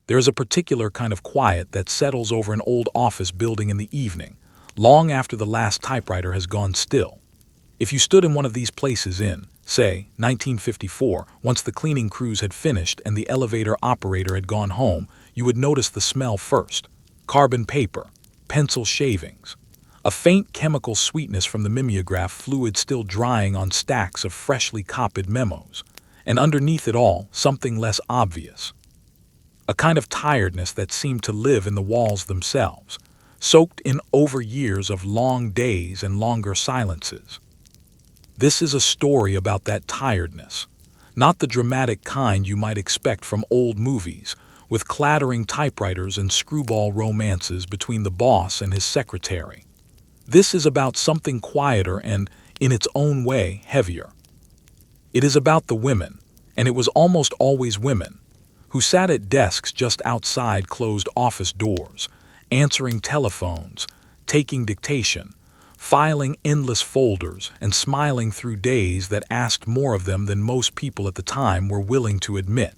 There is a particular kind of quiet that settles over an old office building in the evening, long after the last typewriter has gone still. If you stood in one of these places in, say, 1954, once the cleaning crews had finished and the elevator operator had gone home, you would notice the smell first. Carbon paper, pencil shavings, a faint chemical sweetness from the mimeograph fluid still drying on stacks of freshly copied memos, and underneath it all, something less obvious. A kind of tiredness that seemed to live in the walls themselves, soaked in over years of long days and longer silences. This is a story about that tiredness, not the dramatic kind you might expect from old movies, with clattering typewriters and screwball romances between the boss and his secretary. This is about something quieter and, in its own way, heavier. It is about the women, and it was almost always women, who sat at desks just outside closed office doors, answering telephones, taking dictation, filing endless folders, and smiling through days that asked more of them than most people at the time were willing to admit.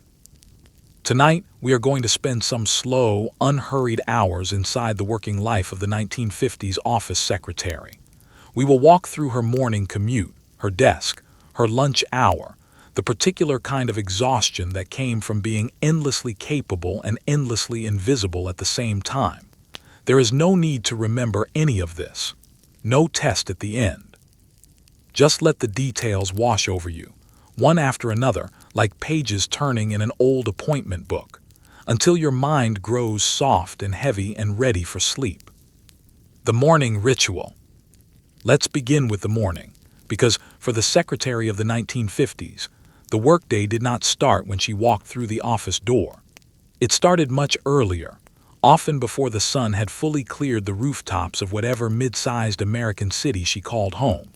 Tonight, we are going to spend some slow, unhurried hours inside the working life of the 1950s office secretary. We will walk through her morning commute, her desk, her lunch hour, the particular kind of exhaustion that came from being endlessly capable and endlessly invisible at the same time. There is no need to remember any of this. No test at the end. Just let the details wash over you, one after another, like pages turning in an old appointment book, until your mind grows soft and heavy and ready for sleep. The morning ritual. Let's begin with the morning, because for the secretary of the 1950s, the workday did not start when she walked through the office door. It started much earlier, often before the sun had fully cleared the rooftops of whatever mid-sized American city she called home.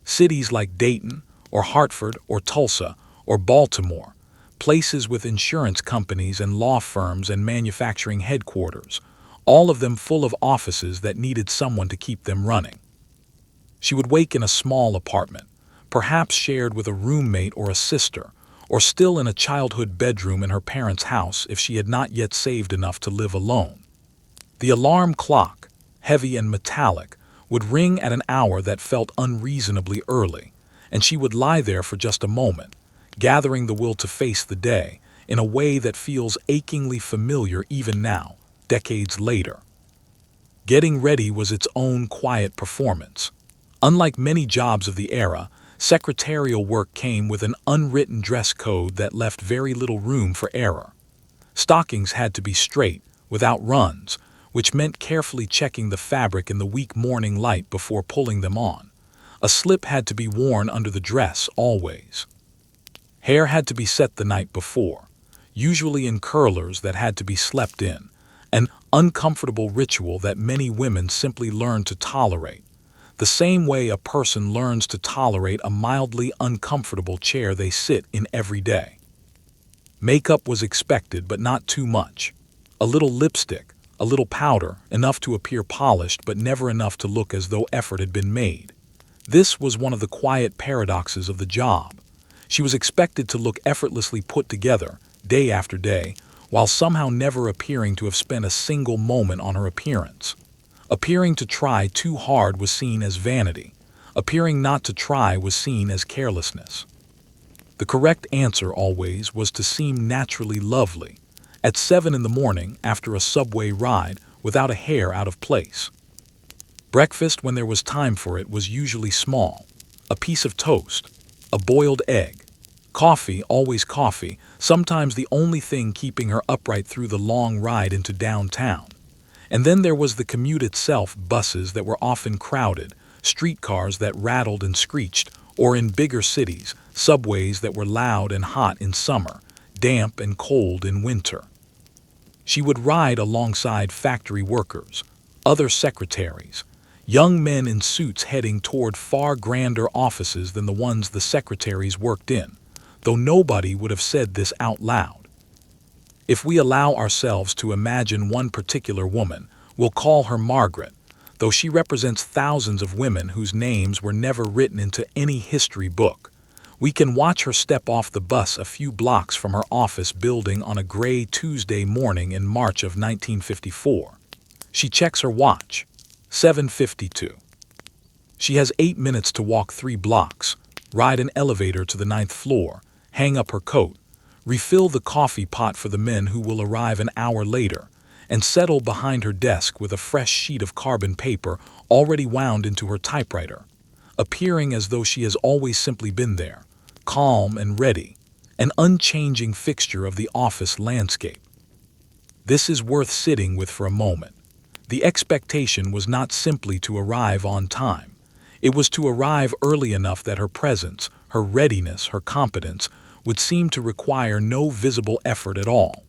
Cities like Dayton, or Hartford, or Tulsa, or Baltimore, places with insurance companies and law firms and manufacturing headquarters, all of them full of offices that needed someone to keep them running. She would wake in a small apartment, perhaps shared with a roommate or a sister, or still in a childhood bedroom in her parents' house if she had not yet saved enough to live alone. The alarm clock, heavy and metallic, would ring at an hour that felt unreasonably early, and she would lie there for just a moment, gathering the will to face the day in a way that feels achingly familiar even now, decades later. Getting ready was its own quiet performance. Unlike many jobs of the era, secretarial work came with an unwritten dress code that left very little room for error. Stockings had to be straight, without runs, which meant carefully checking the fabric in the weak morning light before pulling them on. A slip had to be worn under the dress always. Hair had to be set the night before, usually in curlers that had to be slept in, an uncomfortable ritual that many women simply learned to tolerate, the same way a person learns to tolerate a mildly uncomfortable chair they sit in every day. Makeup was expected, but not too much. A little lipstick, a little powder, enough to appear polished but never enough to look as though effort had been made. This was one of the quiet paradoxes of the job. She was expected to look effortlessly put together, day after day, while somehow never appearing to have spent a single moment on her appearance. Appearing to try too hard was seen as vanity. Appearing not to try was seen as carelessness. The correct answer always was to seem naturally lovely, at 7 in the morning after a subway ride without a hair out of place. Breakfast, when there was time for it, was usually small. A piece of toast, a boiled egg. Coffee, always coffee, sometimes the only thing keeping her upright through the long ride into downtown. And then there was the commute itself, buses that were often crowded, streetcars that rattled and screeched, or in bigger cities, subways that were loud and hot in summer, damp and cold in winter. She would ride alongside factory workers, other secretaries, young men in suits heading toward far grander offices than the ones the secretaries worked in, though nobody would have said this out loud. If we allow ourselves to imagine one particular woman, we'll call her Margaret, though she represents thousands of women whose names were never written into any history book. We can watch her step off the bus a few blocks from her office building on a gray Tuesday morning in March of 1954. She checks her watch. 7:52. She has 8 minutes to walk 3 blocks, ride an elevator to the 9th floor, hang up her coat, refill the coffee pot for the men who will arrive an hour later, and settle behind her desk with a fresh sheet of carbon paper already wound into her typewriter, appearing as though she has always simply been there, calm and ready, an unchanging fixture of the office landscape. This is worth sitting with for a moment. The expectation was not simply to arrive on time. It was to arrive early enough that her presence, her readiness, her competence would seem to require no visible effort at all.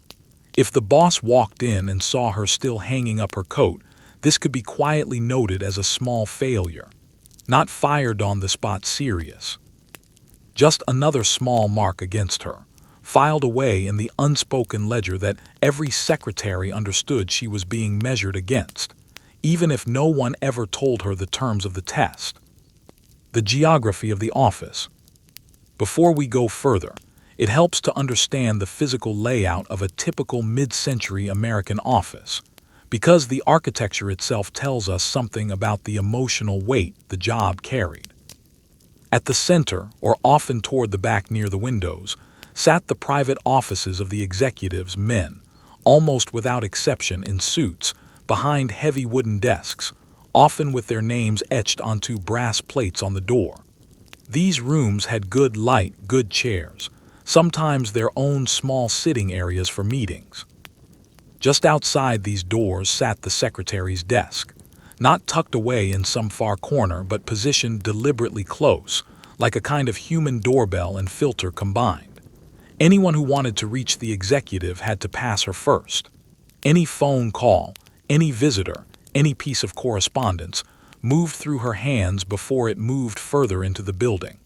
If the boss walked in and saw her still hanging up her coat, this could be quietly noted as a small failure. Not fired on the spot serious. Just another small mark against her, filed away in the unspoken ledger that every secretary understood she was being measured against, even if no one ever told her the terms of the test. The geography of the office. Before we go further, it helps to understand the physical layout of a typical mid-century American office, because the architecture itself tells us something about the emotional weight the job carried. At the center, or often toward the back near the windows, sat the private offices of the executives, men, almost without exception in suits, behind heavy wooden desks, often with their names etched onto brass plates on the door. These rooms had good light, good chairs, sometimes their own small sitting areas for meetings. Just outside these doors sat the secretary's desk, not tucked away in some far corner but positioned deliberately close, like a kind of human doorbell and filter combined. Anyone who wanted to reach the executive had to pass her first. Any phone call, any visitor, any piece of correspondence moved through her hands before it moved further into the building.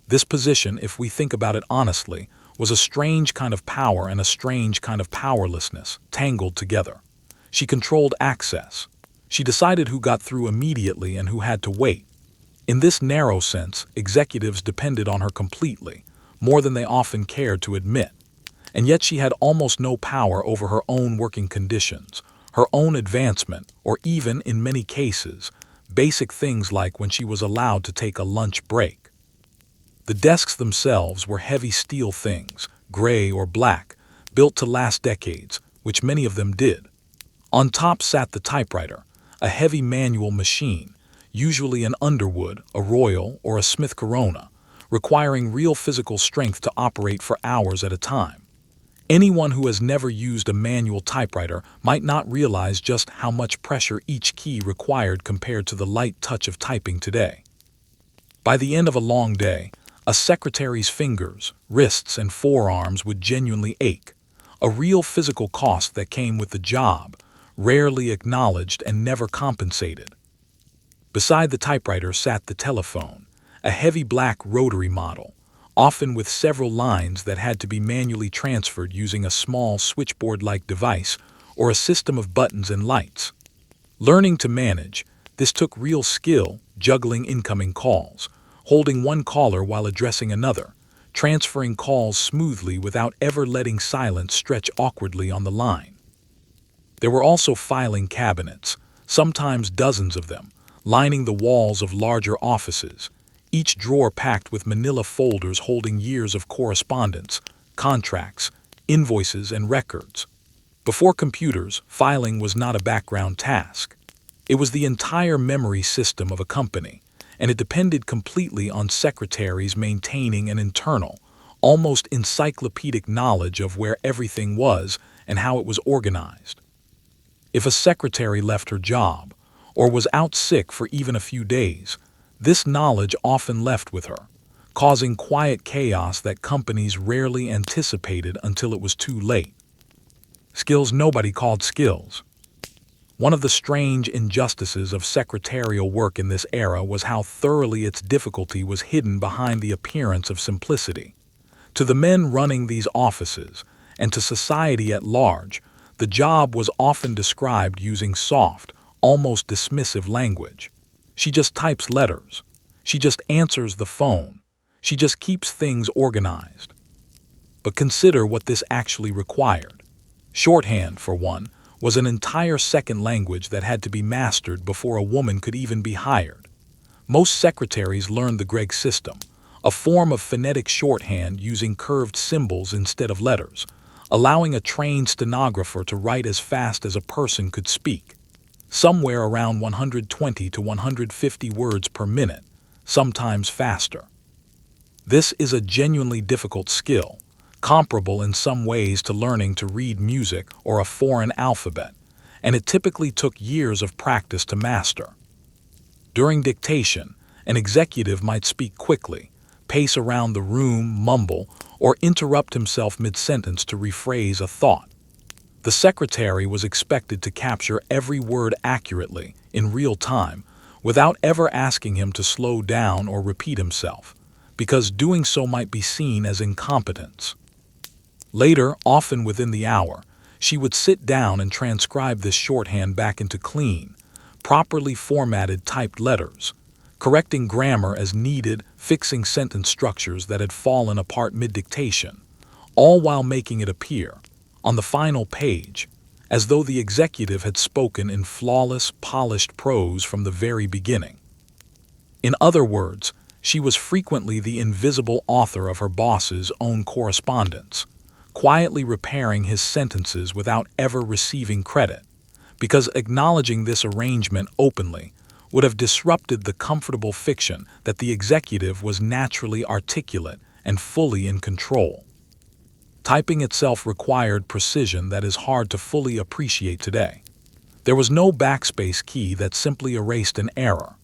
This position, if we think about it honestly, was a strange kind of power and a strange kind of powerlessness, tangled together. She controlled access. She decided who got through immediately and who had to wait. In this narrow sense, executives depended on her completely, more than they often cared to admit. And yet she had almost no power over her own working conditions, her own advancement, or even, in many cases, basic things like when she was allowed to take a lunch break. The desks themselves were heavy steel things, gray or black, built to last decades, which many of them did. On top sat the typewriter, a heavy manual machine, usually an Underwood, a Royal, or a Smith Corona, requiring real physical strength to operate for hours at a time. Anyone who has never used a manual typewriter might not realize just how much pressure each key required compared to the light touch of typing today. By the end of a long day, a secretary's fingers, wrists, and forearms would genuinely ache, a real physical cost that came with the job, rarely acknowledged and never compensated. Beside the typewriter sat the telephone, a heavy black rotary model, often with several lines that had to be manually transferred using a small switchboard-like device or a system of buttons and lights. Learning to manage, this took real skill, juggling incoming calls, holding one caller while addressing another, transferring calls smoothly without ever letting silence stretch awkwardly on the line. There were also filing cabinets, sometimes dozens of them, lining the walls of larger offices, each drawer packed with manila folders holding years of correspondence, contracts, invoices, and records. Before computers, filing was not a background task. It was the entire memory system of a company, and it depended completely on secretaries maintaining an internal, almost encyclopedic knowledge of where everything was and how it was organized. If a secretary left her job, or was out sick for even a few days, this knowledge often left with her, causing quiet chaos that companies rarely anticipated until it was too late. Skills nobody called skills. One of the strange injustices of secretarial work in this era was how thoroughly its difficulty was hidden behind the appearance of simplicity. To the men running these offices, and to society at large, the job was often described using soft, almost dismissive language. She just types letters. She just answers the phone. She just keeps things organized. But consider what this actually required. Shorthand, for one, was an entire second language that had to be mastered before a woman could even be hired. Most secretaries learned the Gregg system, a form of phonetic shorthand using curved symbols instead of letters, allowing a trained stenographer to write as fast as a person could speak, somewhere around 120 to 150 words per minute, sometimes faster. This is a genuinely difficult skill, comparable in some ways to learning to read music or a foreign alphabet, and it typically took years of practice to master. During dictation, an executive might speak quickly, pace around the room, mumble, or interrupt himself mid-sentence to rephrase a thought. The secretary was expected to capture every word accurately, in real time, without ever asking him to slow down or repeat himself, because doing so might be seen as incompetence. Later, often within the hour, she would sit down and transcribe this shorthand back into clean, properly formatted typed letters, correcting grammar as needed, fixing sentence structures that had fallen apart mid-dictation, all while making it appear, on the final page, as though the executive had spoken in flawless, polished prose from the very beginning. In other words, she was frequently the invisible author of her boss's own correspondence, quietly repairing his sentences without ever receiving credit, because acknowledging this arrangement openly would have disrupted the comfortable fiction that the executive was naturally articulate and fully in control. Typing itself required precision that is hard to fully appreciate today. There was no backspace key that simply erased an error.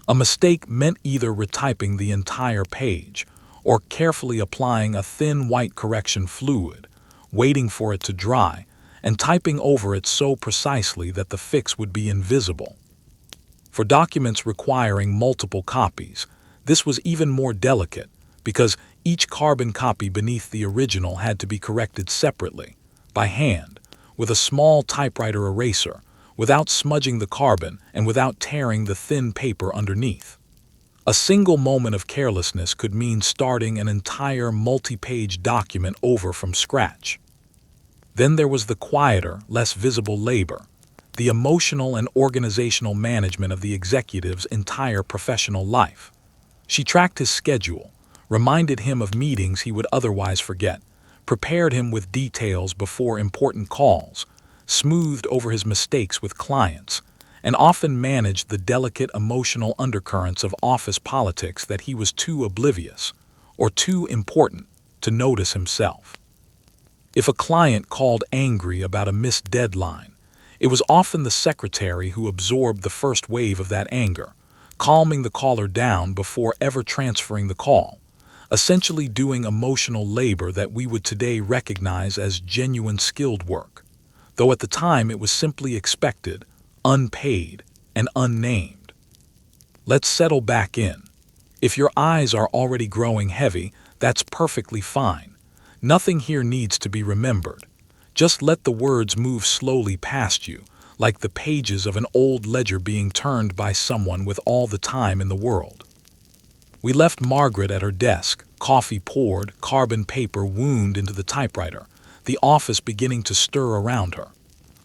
A mistake meant either retyping the entire page or carefully applying a thin white correction fluid, waiting for it to dry, and typing over it so precisely that the fix would be invisible. For documents requiring multiple copies, this was even more delicate because each carbon copy beneath the original had to be corrected separately, by hand, with a small typewriter eraser, without smudging the carbon and without tearing the thin paper underneath. A single moment of carelessness could mean starting an entire multi-page document over from scratch. Then there was the quieter, less visible labor, the emotional and organizational management of the executive's entire professional life. She tracked his schedule, reminded him of meetings he would otherwise forget, prepared him with details before important calls, smoothed over his mistakes with clients, and often managed the delicate emotional undercurrents of office politics that he was too oblivious or too important to notice himself. If a client called angry about a missed deadline, it was often the secretary who absorbed the first wave of that anger, calming the caller down before ever transferring the call, essentially doing emotional labor that we would today recognize as genuine skilled work, though at the time it was simply expected, unpaid, and unnamed. Let's settle back in. If your eyes are already growing heavy, that's perfectly fine. Nothing here needs to be remembered. Just let the words move slowly past you, like the pages of an old ledger being turned by someone with all the time in the world. We left Margaret at her desk, coffee poured, carbon paper wound into the typewriter, the office beginning to stir around her.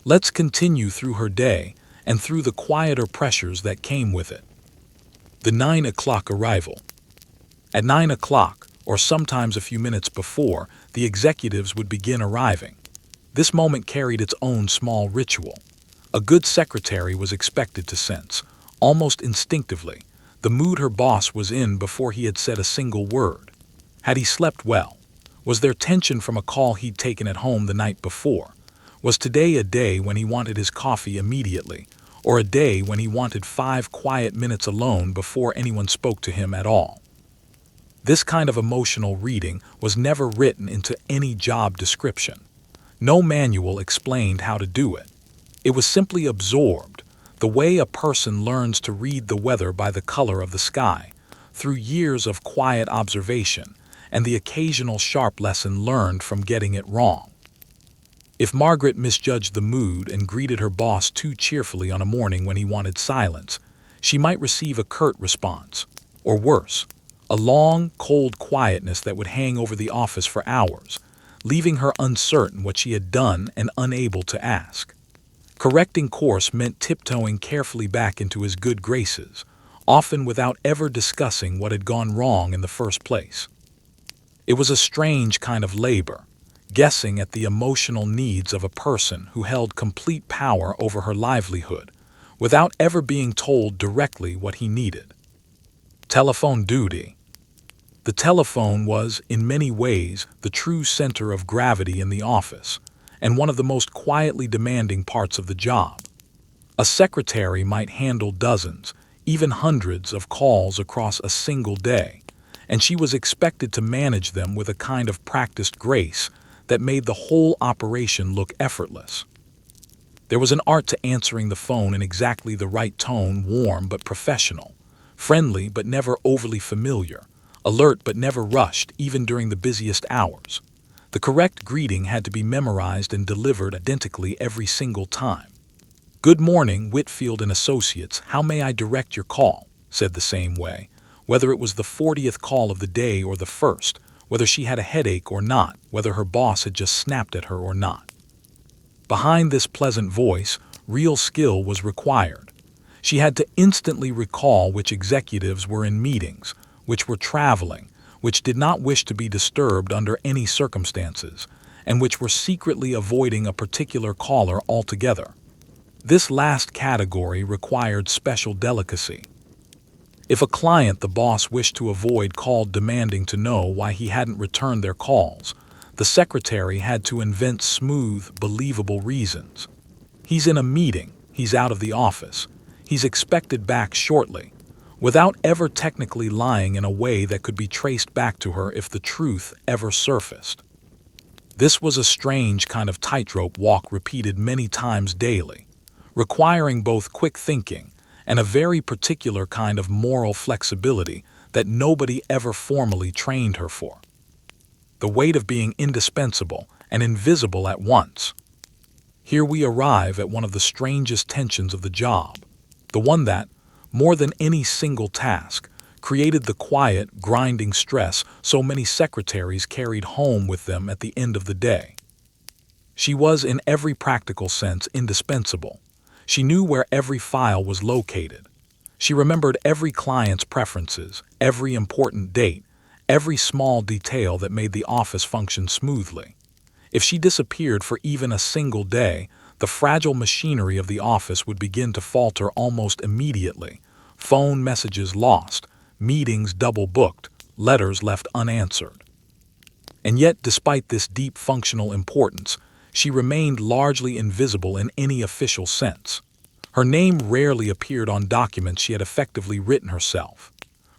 Let's continue through her day and through the quieter pressures that came with it. The 9 o'clock arrival. At 9 o'clock, or sometimes a few minutes before, the executives would begin arriving. This moment carried its own small ritual. A good secretary was expected to sense, almost instinctively, the mood her boss was in before he had said a single word. Had he slept well? Was there tension from a call he'd taken at home the night before? Was today a day when he wanted his coffee immediately, or a day when he wanted 5 quiet minutes alone before anyone spoke to him at all? This kind of emotional reading was never written into any job description. No manual explained how to do it. It was simply absorbed, the way a person learns to read the weather by the color of the sky, through years of quiet observation and the occasional sharp lesson learned from getting it wrong. If Margaret misjudged the mood and greeted her boss too cheerfully on a morning when he wanted silence, she might receive a curt response, or worse, A long, cold quietness that would hang over the office for hours, leaving her uncertain what she had done and unable to ask. Correcting course meant tiptoeing carefully back into his good graces, often without ever discussing what had gone wrong in the first place. It was a strange kind of labor, guessing at the emotional needs of a person who held complete power over her livelihood, without ever being told directly what he needed. Telephone duty. The telephone was, in many ways, the true center of gravity in the office, and one of the most quietly demanding parts of the job. A secretary might handle dozens, even hundreds of calls across a single day, and she was expected to manage them with a kind of practiced grace that made the whole operation look effortless. There was an art to answering the phone in exactly the right tone, warm but professional, friendly but never overly familiar, alert but never rushed, even during the busiest hours. The correct greeting had to be memorized and delivered identically every single time. "Good morning, Whitfield and Associates. How may I direct your call?" said the same way, whether it was the 40th call of the day or the first, whether she had a headache or not, whether her boss had just snapped at her or not. Behind this pleasant voice, real skill was required. She had to instantly recall which executives were in meetings, which were traveling, which did not wish to be disturbed under any circumstances, and which were secretly avoiding a particular caller altogether. This last category required special delicacy. If a client the boss wished to avoid called demanding to know why he hadn't returned their calls, the secretary had to invent smooth, believable reasons. "He's in a meeting, he's out of the office, he's expected back shortly," without ever technically lying in a way that could be traced back to her if the truth ever surfaced. This was a strange kind of tightrope walk repeated many times daily, requiring both quick thinking and a very particular kind of moral flexibility that nobody ever formally trained her for. The weight of being indispensable and invisible at once. Here we arrive at one of the strangest tensions of the job, the one that, more than any single task, created the quiet, grinding stress so many secretaries carried home with them at the end of the day. She was, in every practical sense, indispensable. She knew where every file was located. She remembered every client's preferences, every important date, every small detail that made the office function smoothly. If she disappeared for even a single day, the fragile machinery of the office would begin to falter almost immediately. Phone messages lost, meetings double booked, letters left unanswered. And yet, despite this deep functional importance, she remained largely invisible in any official sense. Her name rarely appeared on documents she had effectively written herself.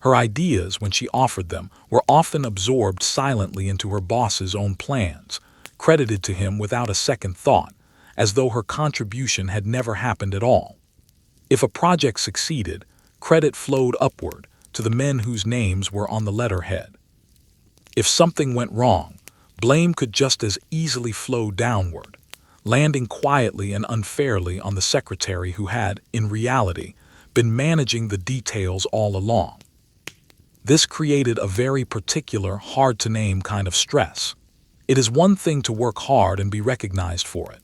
Her ideas, when she offered them, were often absorbed silently into her boss's own plans, credited to him without a second thought, as though her contribution had never happened at all. If a project succeeded, credit flowed upward to the men whose names were on the letterhead. If something went wrong, blame could just as easily flow downward, landing quietly and unfairly on the secretary who had, in reality, been managing the details all along. This created a very particular, hard-to-name kind of stress. It is one thing to work hard and be recognized for it.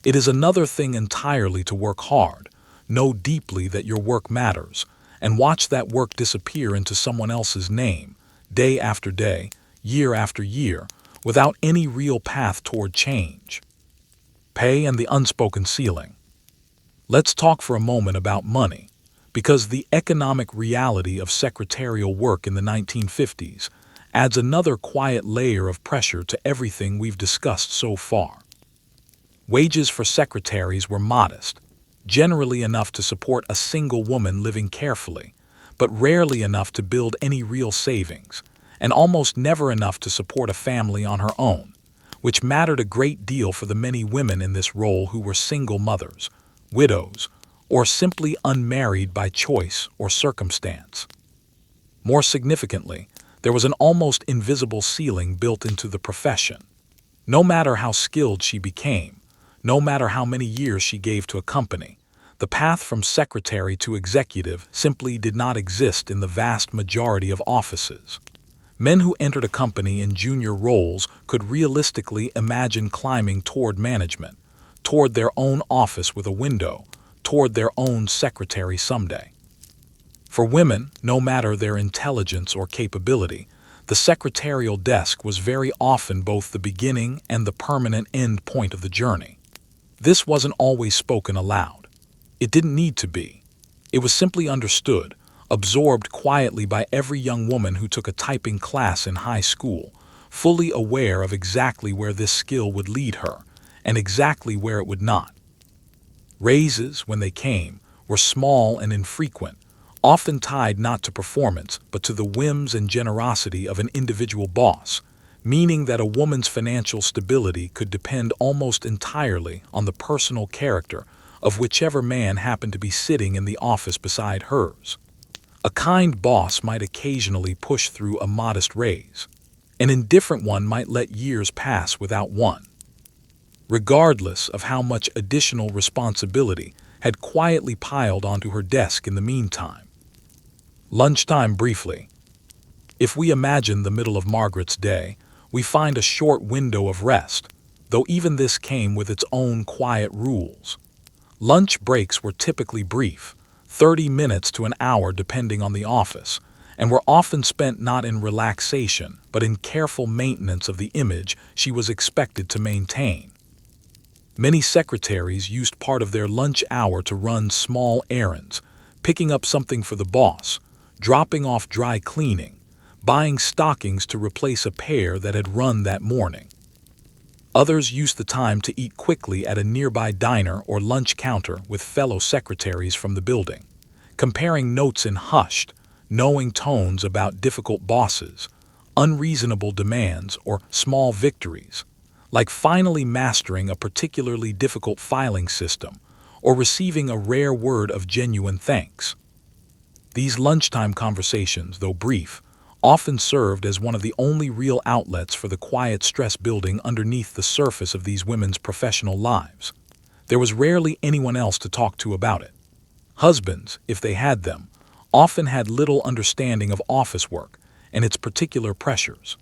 It is another thing entirely to work hard, know deeply that your work matters, and watch that work disappear into someone else's name, day after day, year after year, without any real path toward change. Pay and the unspoken ceiling. Let's talk for a moment about money, because the economic reality of secretarial work in the 1950s adds another quiet layer of pressure to everything we've discussed so far. Wages for secretaries were modest, generally enough to support a single woman living carefully, but rarely enough to build any real savings, and almost never enough to support a family on her own, which mattered a great deal for the many women in this role who were single mothers, widows, or simply unmarried by choice or circumstance. More significantly, there was an almost invisible ceiling built into the profession. No matter how skilled she became, no matter how many years she gave to a company, The path from secretary to executive simply did not exist in the vast majority of offices. Men who entered a company in junior roles could realistically imagine climbing toward management, toward their own office with a window, toward their own secretary someday. For women, no matter their intelligence or capability, the secretarial desk was very often both the beginning and the permanent end point of the journey. This wasn't always spoken aloud. It didn't need to be. It was simply understood, absorbed quietly by every young woman who took a typing class in high school, fully aware of exactly where this skill would lead her, and exactly where it would not. Raises, when they came, were small and infrequent, often tied not to performance but to the whims and generosity of an individual boss, meaning that a woman's financial stability could depend almost entirely on the personal character of whichever man happened to be sitting in the office beside hers. A kind boss might occasionally push through a modest raise. An indifferent one might let years pass without one. Regardless of how much additional responsibility had quietly piled onto her desk in the meantime. Lunchtime briefly. If we imagine the middle of Margaret's day, we find a short window of rest, though even this came with its own quiet rules. Lunch breaks were typically brief, 30 minutes to an hour depending on the office, and were often spent not in relaxation but in careful maintenance of the image she was expected to maintain. Many secretaries used part of their lunch hour to run small errands, picking up something for the boss, dropping off dry cleaning, buying stockings to replace a pair that had run that morning. Others used the time to eat quickly at a nearby diner or lunch counter with fellow secretaries from the building, comparing notes in hushed, knowing tones about difficult bosses, unreasonable demands, or small victories, like finally mastering a particularly difficult filing system or receiving a rare word of genuine thanks. These lunchtime conversations, though brief, often served as one of the only real outlets for the quiet stress building underneath the surface of these women's professional lives. There was rarely anyone else to talk to about it. Husbands, if they had them, often had little understanding of office work and its particular pressures.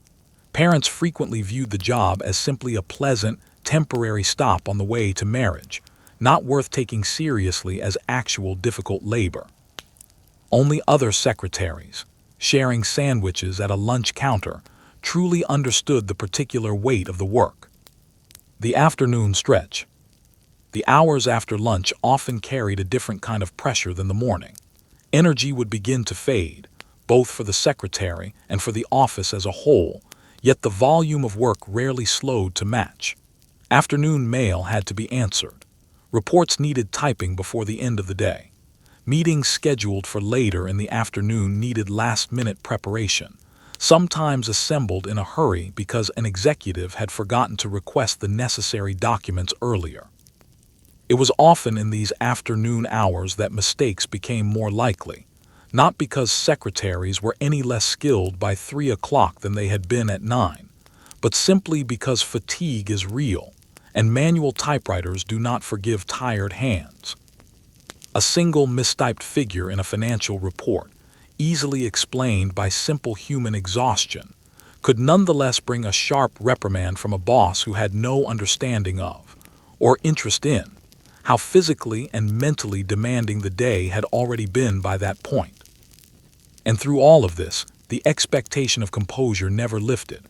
Parents frequently viewed the job as simply a pleasant, temporary stop on the way to marriage, not worth taking seriously as actual difficult labor. Only other secretaries, sharing sandwiches at a lunch counter, truly understood the particular weight of the work. The afternoon stretch. The hours after lunch often carried a different kind of pressure than the morning. Energy would begin to fade, both for the secretary and for the office as a whole, yet the volume of work rarely slowed to match. Afternoon mail had to be answered. Reports needed typing before the end of the day. Meetings scheduled for later in the afternoon needed last-minute preparation, sometimes assembled in a hurry because an executive had forgotten to request the necessary documents earlier. It was often in these afternoon hours that mistakes became more likely, not because secretaries were any less skilled by 3 o'clock than they had been at 9, but simply because fatigue is real, and manual typewriters do not forgive tired hands. A single mistyped figure in a financial report, easily explained by simple human exhaustion, could nonetheless bring a sharp reprimand from a boss who had no understanding of, or interest in, how physically and mentally demanding the day had already been by that point. And through all of this, the expectation of composure never lifted.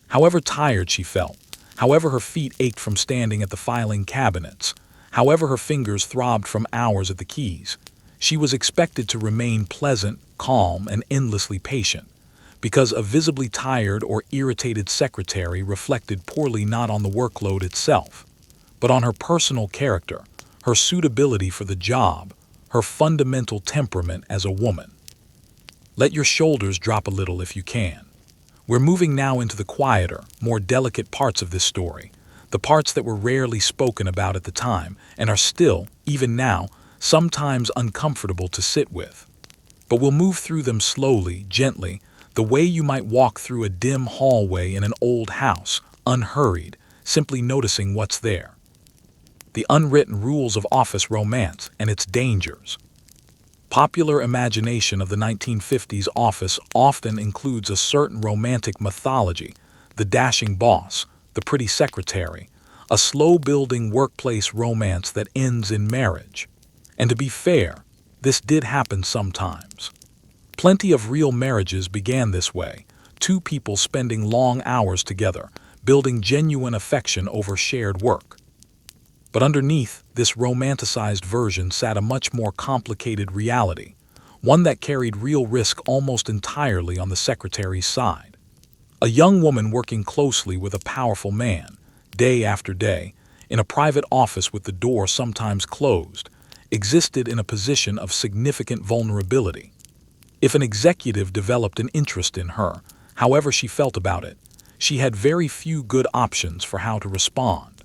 However tired she felt, however her feet ached from standing at the filing cabinets, however her fingers throbbed from hours at the keys, she was expected to remain pleasant, calm, and endlessly patient, because a visibly tired or irritated secretary reflected poorly not on the workload itself, but on her personal character, her suitability for the job, her fundamental temperament as a woman. Let your shoulders drop a little if you can. We're moving now into the quieter, more delicate parts of this story, the parts that were rarely spoken about at the time and are still, even now, sometimes uncomfortable to sit with. But we'll move through them slowly, gently, the way you might walk through a dim hallway in an old house, unhurried, simply noticing what's there. The unwritten rules of office romance and its dangers. Popular imagination of the 1950s office often includes a certain romantic mythology: the dashing boss, the pretty secretary, a slow-building workplace romance that ends in marriage. And to be fair, this did happen sometimes. Plenty of real marriages began this way, two people spending long hours together, building genuine affection over shared work. But underneath this romanticized version sat a much more complicated reality, one that carried real risk almost entirely on the secretary's side. A young woman working closely with a powerful man, day after day, in a private office with the door sometimes closed, existed in a position of significant vulnerability. If an executive developed an interest in her, however she felt about it, she had very few good options for how to respond.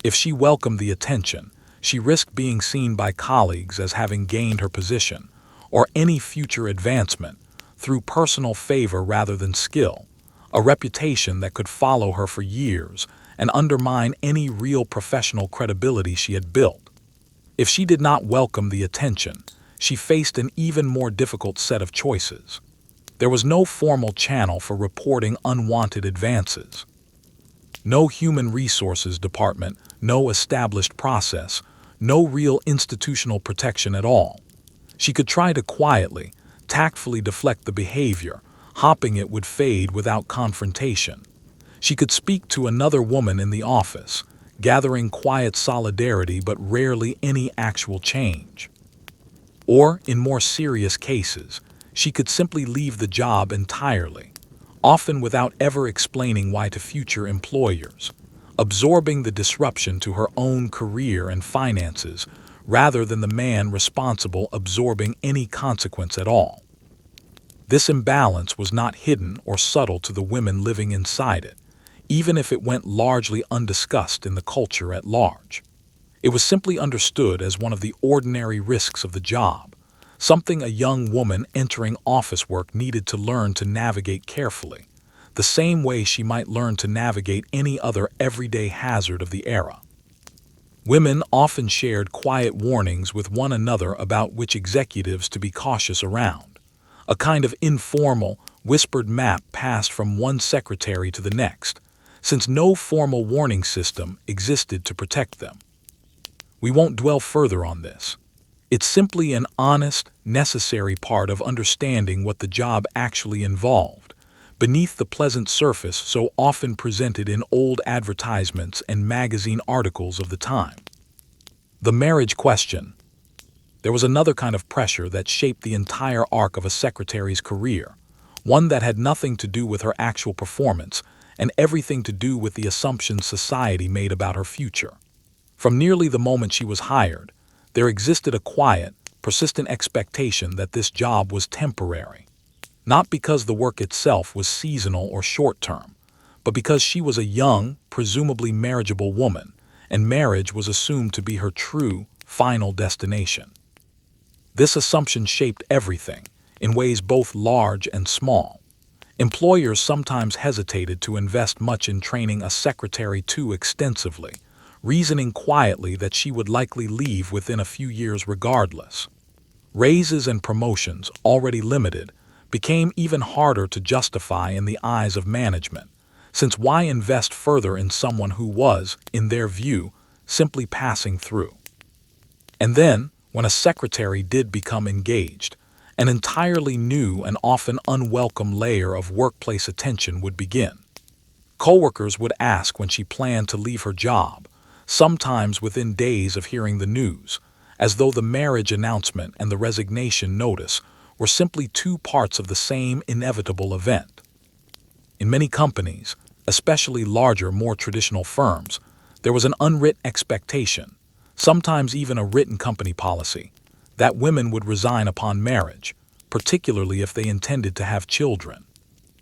If she welcomed the attention, she risked being seen by colleagues as having gained her position, or any future advancement, through personal favor rather than skill, a reputation that could follow her for years and undermine any real professional credibility she had built. If she did not welcome the attention, she faced an even more difficult set of choices. There was no formal channel for reporting unwanted advances. No human resources department, no established process, no real institutional protection at all. She could try to quietly, tactfully deflect the behavior, hoping it would fade without confrontation. She could speak to another woman in the office, gathering quiet solidarity but rarely any actual change. Or, in more serious cases, she could simply leave the job entirely, often without ever explaining why to future employers, absorbing the disruption to her own career and finances rather than the man responsible absorbing any consequence at all. This imbalance was not hidden or subtle to the women living inside it, even if it went largely undiscussed in the culture at large. It was simply understood as one of the ordinary risks of the job, something a young woman entering office work needed to learn to navigate carefully, the same way she might learn to navigate any other everyday hazard of the era. Women often shared quiet warnings with one another about which executives to be cautious around, a kind of informal, whispered map passed from one secretary to the next, since no formal warning system existed to protect them. We won't dwell further on this. It's simply an honest, necessary part of understanding what the job actually involved, beneath the pleasant surface so often presented in old advertisements and magazine articles of the time. The marriage question. There was another kind of pressure that shaped the entire arc of a secretary's career, one that had nothing to do with her actual performance and everything to do with the assumptions society made about her future. From nearly the moment she was hired, there existed a quiet, persistent expectation that this job was temporary. Not because the work itself was seasonal or short-term, but because she was a young, presumably marriageable woman, and marriage was assumed to be her true, final destination. This assumption shaped everything, in ways both large and small. Employers sometimes hesitated to invest much in training a secretary too extensively, reasoning quietly that she would likely leave within a few years regardless. Raises and promotions, already limited, became even harder to justify in the eyes of management, since why invest further in someone who was, in their view, simply passing through? And then, when a secretary did become engaged, an entirely new and often unwelcome layer of workplace attention would begin. Coworkers would ask when she planned to leave her job, sometimes within days of hearing the news, as though the marriage announcement and the resignation notice were simply two parts of the same inevitable event. In many companies, especially larger, more traditional firms, there was an unwritten expectation, sometimes even a written company policy, that women would resign upon marriage, particularly if they intended to have children.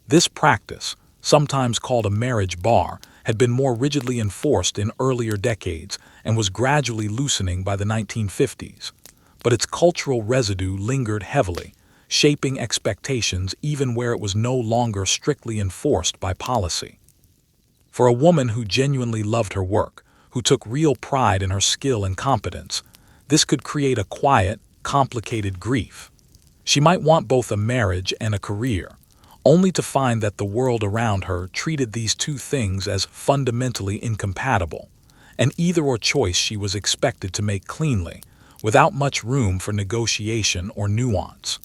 This practice, sometimes called a marriage bar, had been more rigidly enforced in earlier decades and was gradually loosening by the 1950s. But its cultural residue lingered heavily, shaping expectations even where it was no longer strictly enforced by policy. For a woman who genuinely loved her work, who took real pride in her skill and competence, this could create a quiet, complicated grief. She might want both a marriage and a career, only to find that the world around her treated these two things as fundamentally incompatible, an either-or choice she was expected to make cleanly, without much room for negotiation or nuance.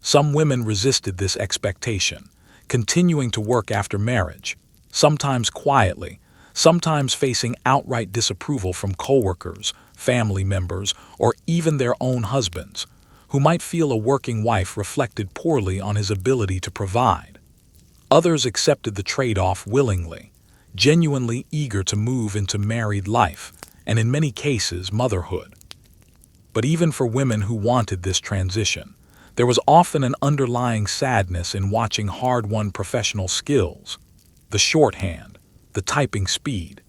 Some women resisted this expectation, continuing to work after marriage, sometimes quietly, sometimes facing outright disapproval from coworkers, family members, or even their own husbands, who might feel a working wife reflected poorly on his ability to provide. Others accepted the trade-off willingly, genuinely eager to move into married life, and in many cases, motherhood. But even for women who wanted this transition, there was often an underlying sadness in watching hard-won professional skills, the shorthand, the typing speed,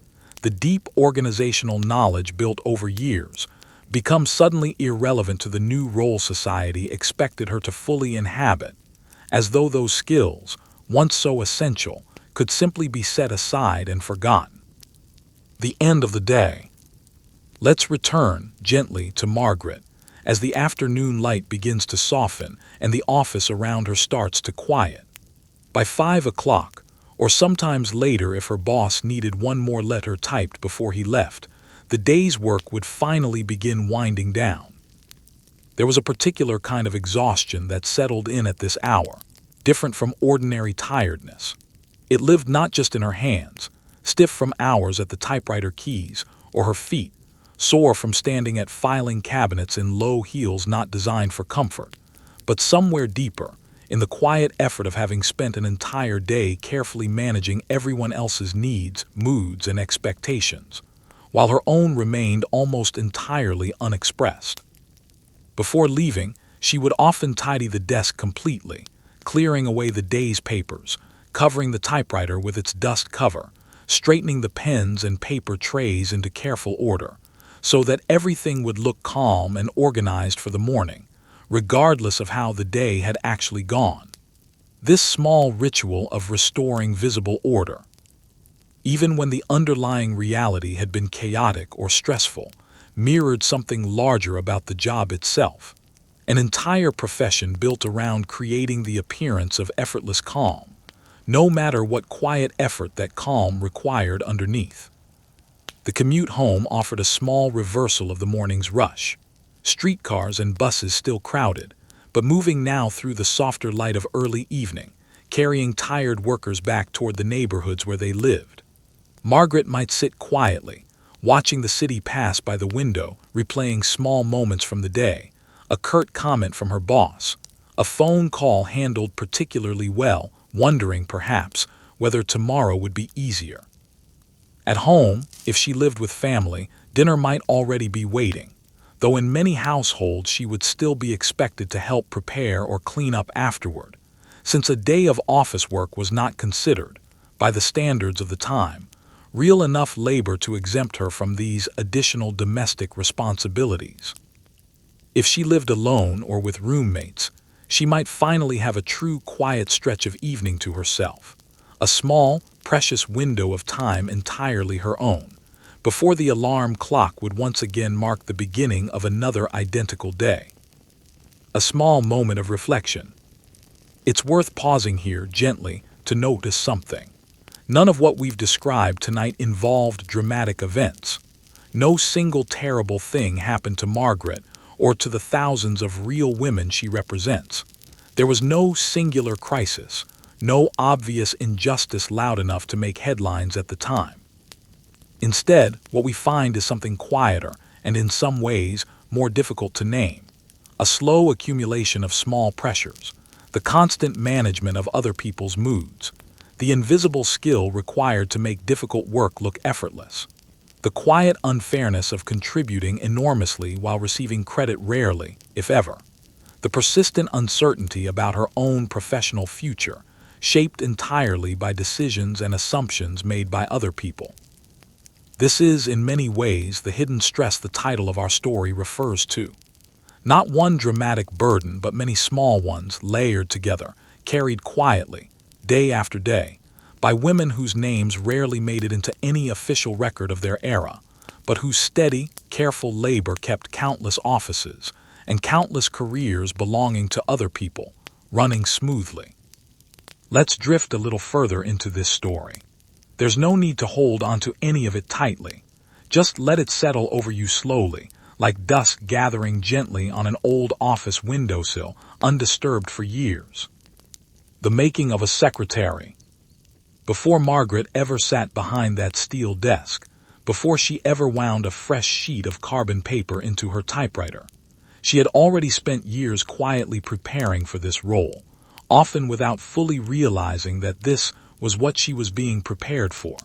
the deep organizational knowledge built over years, become suddenly irrelevant to the new role society expected her to fully inhabit, as though those skills, once so essential, could simply be set aside and forgotten. The end of the day. Let's return, gently, to Margaret, as the afternoon light begins to soften and the office around her starts to quiet. By 5 o'clock, or sometimes later if her boss needed one more letter typed before he left, the day's work would finally begin winding down. There was a particular kind of exhaustion that settled in at this hour, different from ordinary tiredness. It lived not just in her hands, stiff from hours at the typewriter keys, or her feet, sore from standing at filing cabinets in low heels not designed for comfort, but somewhere deeper, in the quiet effort of having spent an entire day carefully managing everyone else's needs, moods, and expectations, while her own remained almost entirely unexpressed. Before leaving, she would often tidy the desk completely, clearing away the day's papers, covering the typewriter with its dust cover, straightening the pens and paper trays into careful order, so that everything would look calm and organized for the morning, regardless of how the day had actually gone. This small ritual of restoring visible order, even when the underlying reality had been chaotic or stressful, mirrored something larger about the job itself, an entire profession built around creating the appearance of effortless calm, no matter what quiet effort that calm required underneath. The commute home offered a small reversal of the morning's rush. Streetcars and buses still crowded, but moving now through the softer light of early evening, carrying tired workers back toward the neighborhoods where they lived. Margaret might sit quietly, watching the city pass by the window, replaying small moments from the day, a curt comment from her boss, a phone call handled particularly well, wondering, perhaps, whether tomorrow would be easier. At home, if she lived with family, dinner might already be waiting, though in many households she would still be expected to help prepare or clean up afterward, since a day of office work was not considered, by the standards of the time, real enough labor to exempt her from these additional domestic responsibilities. If she lived alone or with roommates, she might finally have a true quiet stretch of evening to herself, a small, precious window of time entirely her own, before the alarm clock would once again mark the beginning of another identical day. A small moment of reflection. It's worth pausing here gently to notice something. None of what we've described tonight involved dramatic events. No single terrible thing happened to Margaret or to the thousands of real women she represents. There was no singular crisis, no obvious injustice loud enough to make headlines at the time. Instead, what we find is something quieter and in some ways more difficult to name. A slow accumulation of small pressures, the constant management of other people's moods, the invisible skill required to make difficult work look effortless, the quiet unfairness of contributing enormously while receiving credit rarely, if ever, the persistent uncertainty about her own professional future, shaped entirely by decisions and assumptions made by other people. This is, in many ways, the hidden stress the title of our story refers to. Not one dramatic burden, but many small ones layered together, carried quietly, day after day, by women whose names rarely made it into any official record of their era, but whose steady, careful labor kept countless offices and countless careers belonging to other people running smoothly. Let's drift a little further into this story. There's no need to hold onto any of it tightly. Just let it settle over you slowly, like dust gathering gently on an old office windowsill, undisturbed for years. The making of a secretary. Before Margaret ever sat behind that steel desk, before she ever wound a fresh sheet of carbon paper into her typewriter, she had already spent years quietly preparing for this role, often without fully realizing that this was what she was being prepared for.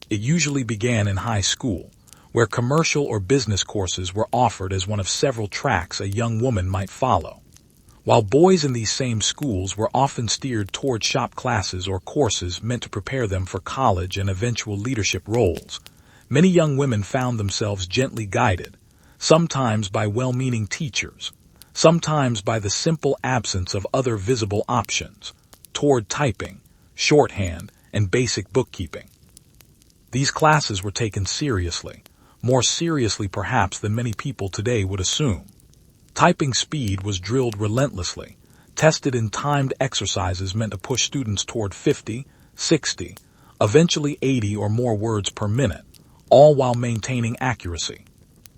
It usually began in high school, where commercial or business courses were offered as one of several tracks a young woman might follow. While boys in these same schools were often steered toward shop classes or courses meant to prepare them for college and eventual leadership roles, many young women found themselves gently guided, sometimes by well-meaning teachers, sometimes by the simple absence of other visible options, toward typing, shorthand, and basic bookkeeping. These classes were taken seriously, more seriously perhaps than many people today would assume. Typing speed was drilled relentlessly, tested in timed exercises meant to push students toward 50, 60, eventually 80 or more words per minute, all while maintaining accuracy.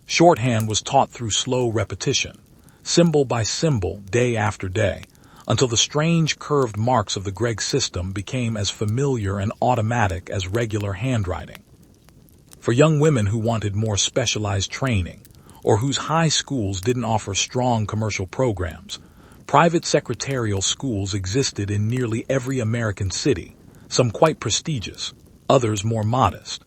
Shorthand was taught through slow repetition, symbol by symbol, day after day, until the strange curved marks of the Gregg system became as familiar and automatic as regular handwriting. For young women who wanted more specialized training, or whose high schools didn't offer strong commercial programs, private secretarial schools existed in nearly every American city, some quite prestigious, others more modest.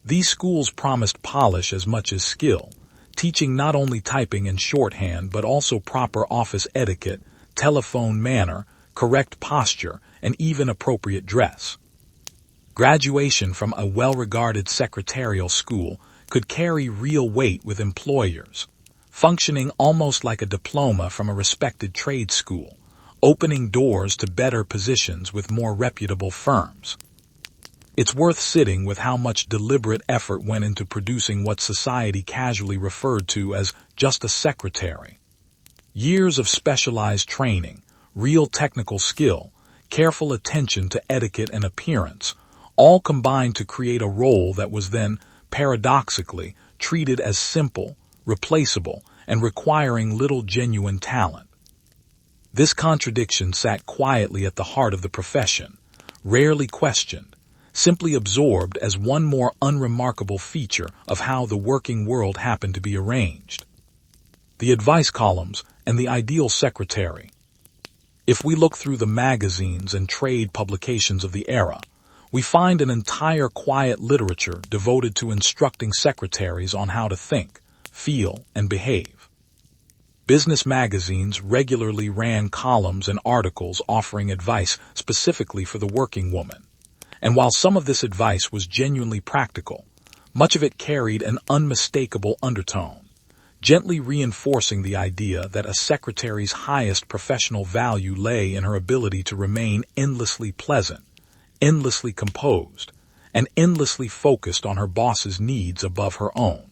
These schools promised polish as much as skill, teaching not only typing and shorthand but also proper office etiquette, telephone manner, correct posture, and even appropriate dress. Graduation from a well-regarded secretarial school could carry real weight with employers, functioning almost like a diploma from a respected trade school, opening doors to better positions with more reputable firms. It's worth sitting with how much deliberate effort went into producing what society casually referred to as just a secretary. Years of specialized training, real technical skill, careful attention to etiquette and appearance, all combined to create a role that was then, paradoxically, treated as simple, replaceable, and requiring little genuine talent. This contradiction sat quietly at the heart of the profession, rarely questioned, simply absorbed as one more unremarkable feature of how the working world happened to be arranged. The advice columns and the ideal secretary. If we look through the magazines and trade publications of the era, we find an entire quiet literature devoted to instructing secretaries on how to think, feel, and behave. Business magazines regularly ran columns and articles offering advice specifically for the working woman. And while some of this advice was genuinely practical, much of it carried an unmistakable undertone, gently reinforcing the idea that a secretary's highest professional value lay in her ability to remain endlessly pleasant, endlessly composed, and endlessly focused on her boss's needs above her own.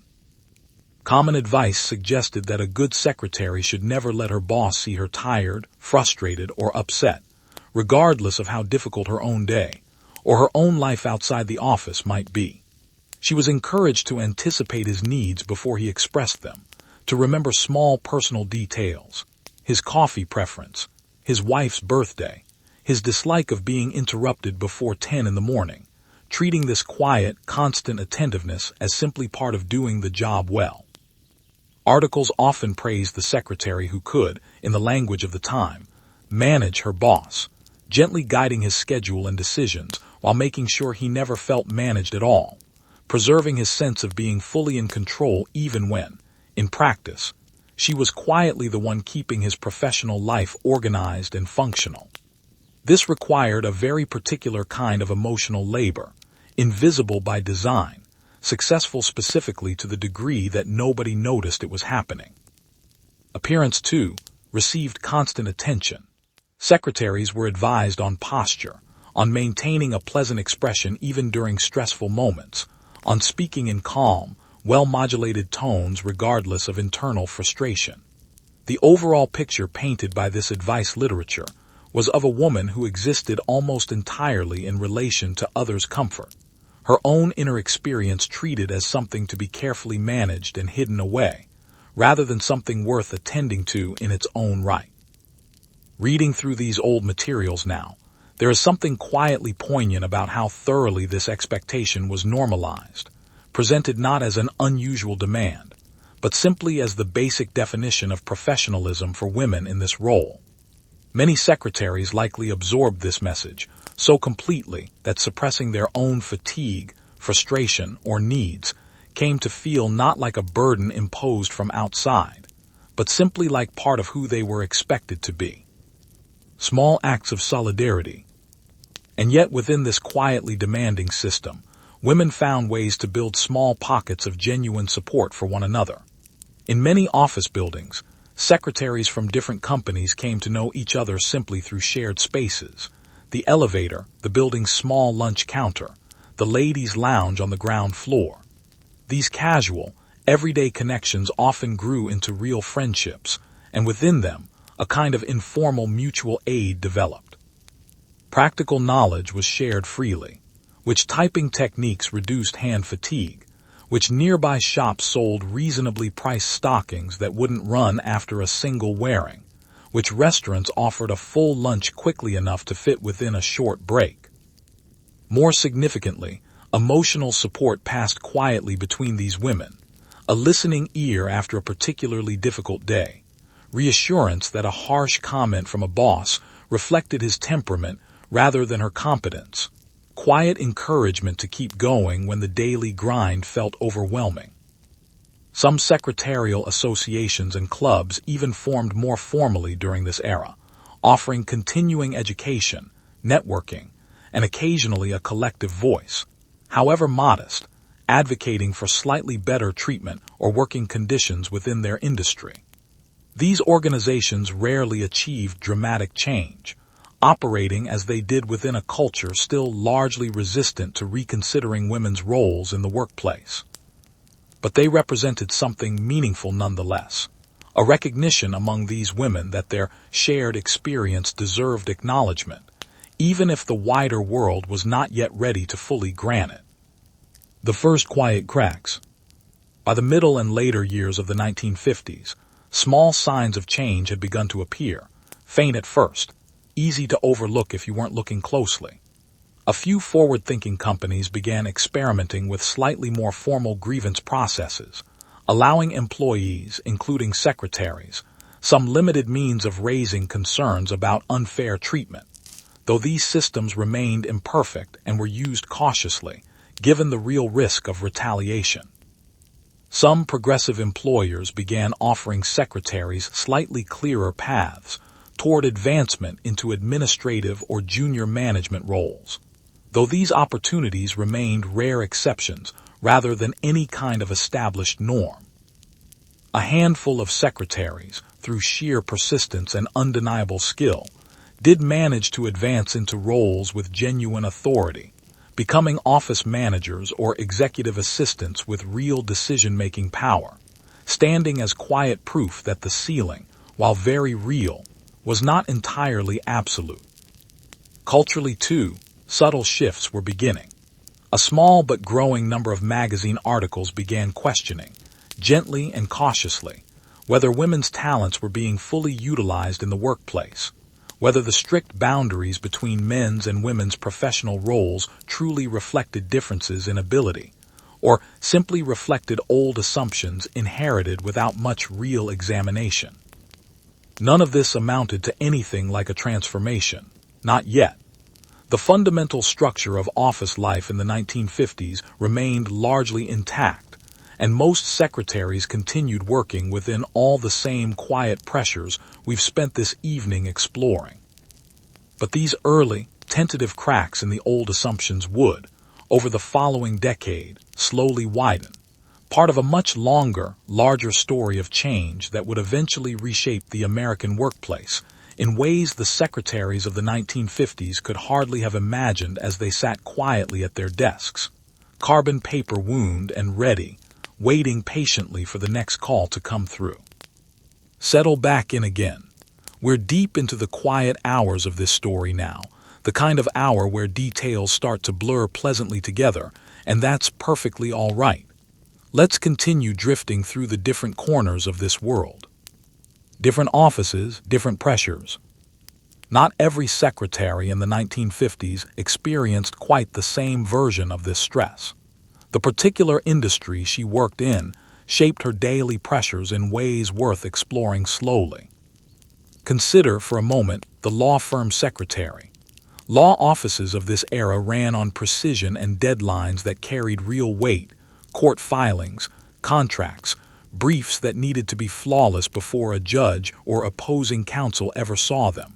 Common advice suggested that a good secretary should never let her boss see her tired, frustrated, or upset, regardless of how difficult her own day, or her own life outside the office might be. She was encouraged to anticipate his needs before he expressed them, to remember small personal details, his coffee preference, his wife's birthday, his dislike of being interrupted before 10 in the morning, treating this quiet, constant attentiveness as simply part of doing the job well. Articles often praised the secretary who could, in the language of the time, manage her boss, gently guiding his schedule and decisions while making sure he never felt managed at all, preserving his sense of being fully in control even when, in practice, she was quietly the one keeping his professional life organized and functional. This required a very particular kind of emotional labor, invisible by design, successful specifically to the degree that nobody noticed it was happening. Appearance, too, received constant attention. Secretaries were advised on posture, on maintaining a pleasant expression even during stressful moments, on speaking in calm, well-modulated tones regardless of internal frustration. The overall picture painted by this advice literature was of a woman who existed almost entirely in relation to others' comfort, her own inner experience treated as something to be carefully managed and hidden away, rather than something worth attending to in its own right. Reading through these old materials now, there is something quietly poignant about how thoroughly this expectation was normalized, presented not as an unusual demand, but simply as the basic definition of professionalism for women in this role. Many secretaries likely absorbed this message so completely that suppressing their own fatigue, frustration, or needs came to feel not like a burden imposed from outside, but simply like part of who they were expected to be. Small acts of solidarity. And yet within this quietly demanding system, women found ways to build small pockets of genuine support for one another. In many office buildings, secretaries from different companies came to know each other simply through shared spaces: the elevator, the building's small lunch counter, the ladies' lounge on the ground floor. These casual, everyday connections often grew into real friendships, and within them, a kind of informal mutual aid developed. Practical knowledge was shared freely, which typing techniques reduced hand fatigue, which nearby shops sold reasonably priced stockings that wouldn't run after a single wearing, which restaurants offered a full lunch quickly enough to fit within a short break. More significantly, emotional support passed quietly between these women, a listening ear after a particularly difficult day, reassurance that a harsh comment from a boss reflected his temperament rather than her competence, quiet encouragement to keep going when the daily grind felt overwhelming. Some secretarial associations and clubs even formed more formally during this era, offering continuing education, networking, and occasionally a collective voice, however modest, advocating for slightly better treatment or working conditions within their industry. These organizations rarely achieved dramatic change, operating as they did within a culture still largely resistant to reconsidering women's roles in the workplace. But they represented something meaningful nonetheless, a recognition among these women that their shared experience deserved acknowledgement, even if the wider world was not yet ready to fully grant it. The first quiet cracks. By the middle and later years of the 1950s, small signs of change had begun to appear, faint at first, easy to overlook if you weren't looking closely. A few forward-thinking companies began experimenting with slightly more formal grievance processes, allowing employees, including secretaries, some limited means of raising concerns about unfair treatment, though these systems remained imperfect and were used cautiously, given the real risk of retaliation. Some progressive employers began offering secretaries slightly clearer paths toward advancement into administrative or junior management roles, though these opportunities remained rare exceptions rather than any kind of established norm. A handful of secretaries, through sheer persistence and undeniable skill, did manage to advance into roles with genuine authority, becoming office managers or executive assistants with real decision-making power, standing as quiet proof that the ceiling, while very real, was not entirely absolute. Culturally, too, subtle shifts were beginning. A small but growing number of magazine articles began questioning, gently and cautiously, whether women's talents were being fully utilized in the workplace, whether the strict boundaries between men's and women's professional roles truly reflected differences in ability, or simply reflected old assumptions inherited without much real examination. None of this amounted to anything like a transformation, not yet. The fundamental structure of office life in the 1950s remained largely intact, and most secretaries continued working within all the same quiet pressures we've spent this evening exploring. But these early, tentative cracks in the old assumptions would, over the following decade, slowly widen, part of a much longer, larger story of change that would eventually reshape the American workplace in ways the secretaries of the 1950s could hardly have imagined as they sat quietly at their desks, carbon paper wound and ready, waiting patiently for the next call to come through. Settle back in again. We're deep into the quiet hours of this story now, the kind of hour where details start to blur pleasantly together, and that's perfectly all right. Let's continue drifting through the different corners of this world. Different offices, different pressures. Not every secretary in the 1950s experienced quite the same version of this stress. The particular industry she worked in shaped her daily pressures in ways worth exploring slowly. Consider for a moment the law firm secretary. Law offices of this era ran on precision and deadlines that carried real weight, court filings, contracts, briefs that needed to be flawless before a judge or opposing counsel ever saw them.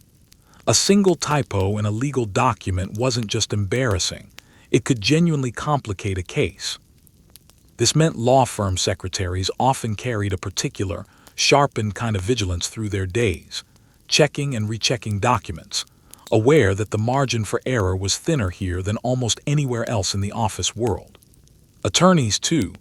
A single typo in a legal document wasn't just embarrassing, it could genuinely complicate a case. This meant law firm secretaries often carried a particular, sharpened kind of vigilance through their days, checking and rechecking documents, aware that the margin for error was thinner here than almost anywhere else in the office world. Attorneys, too,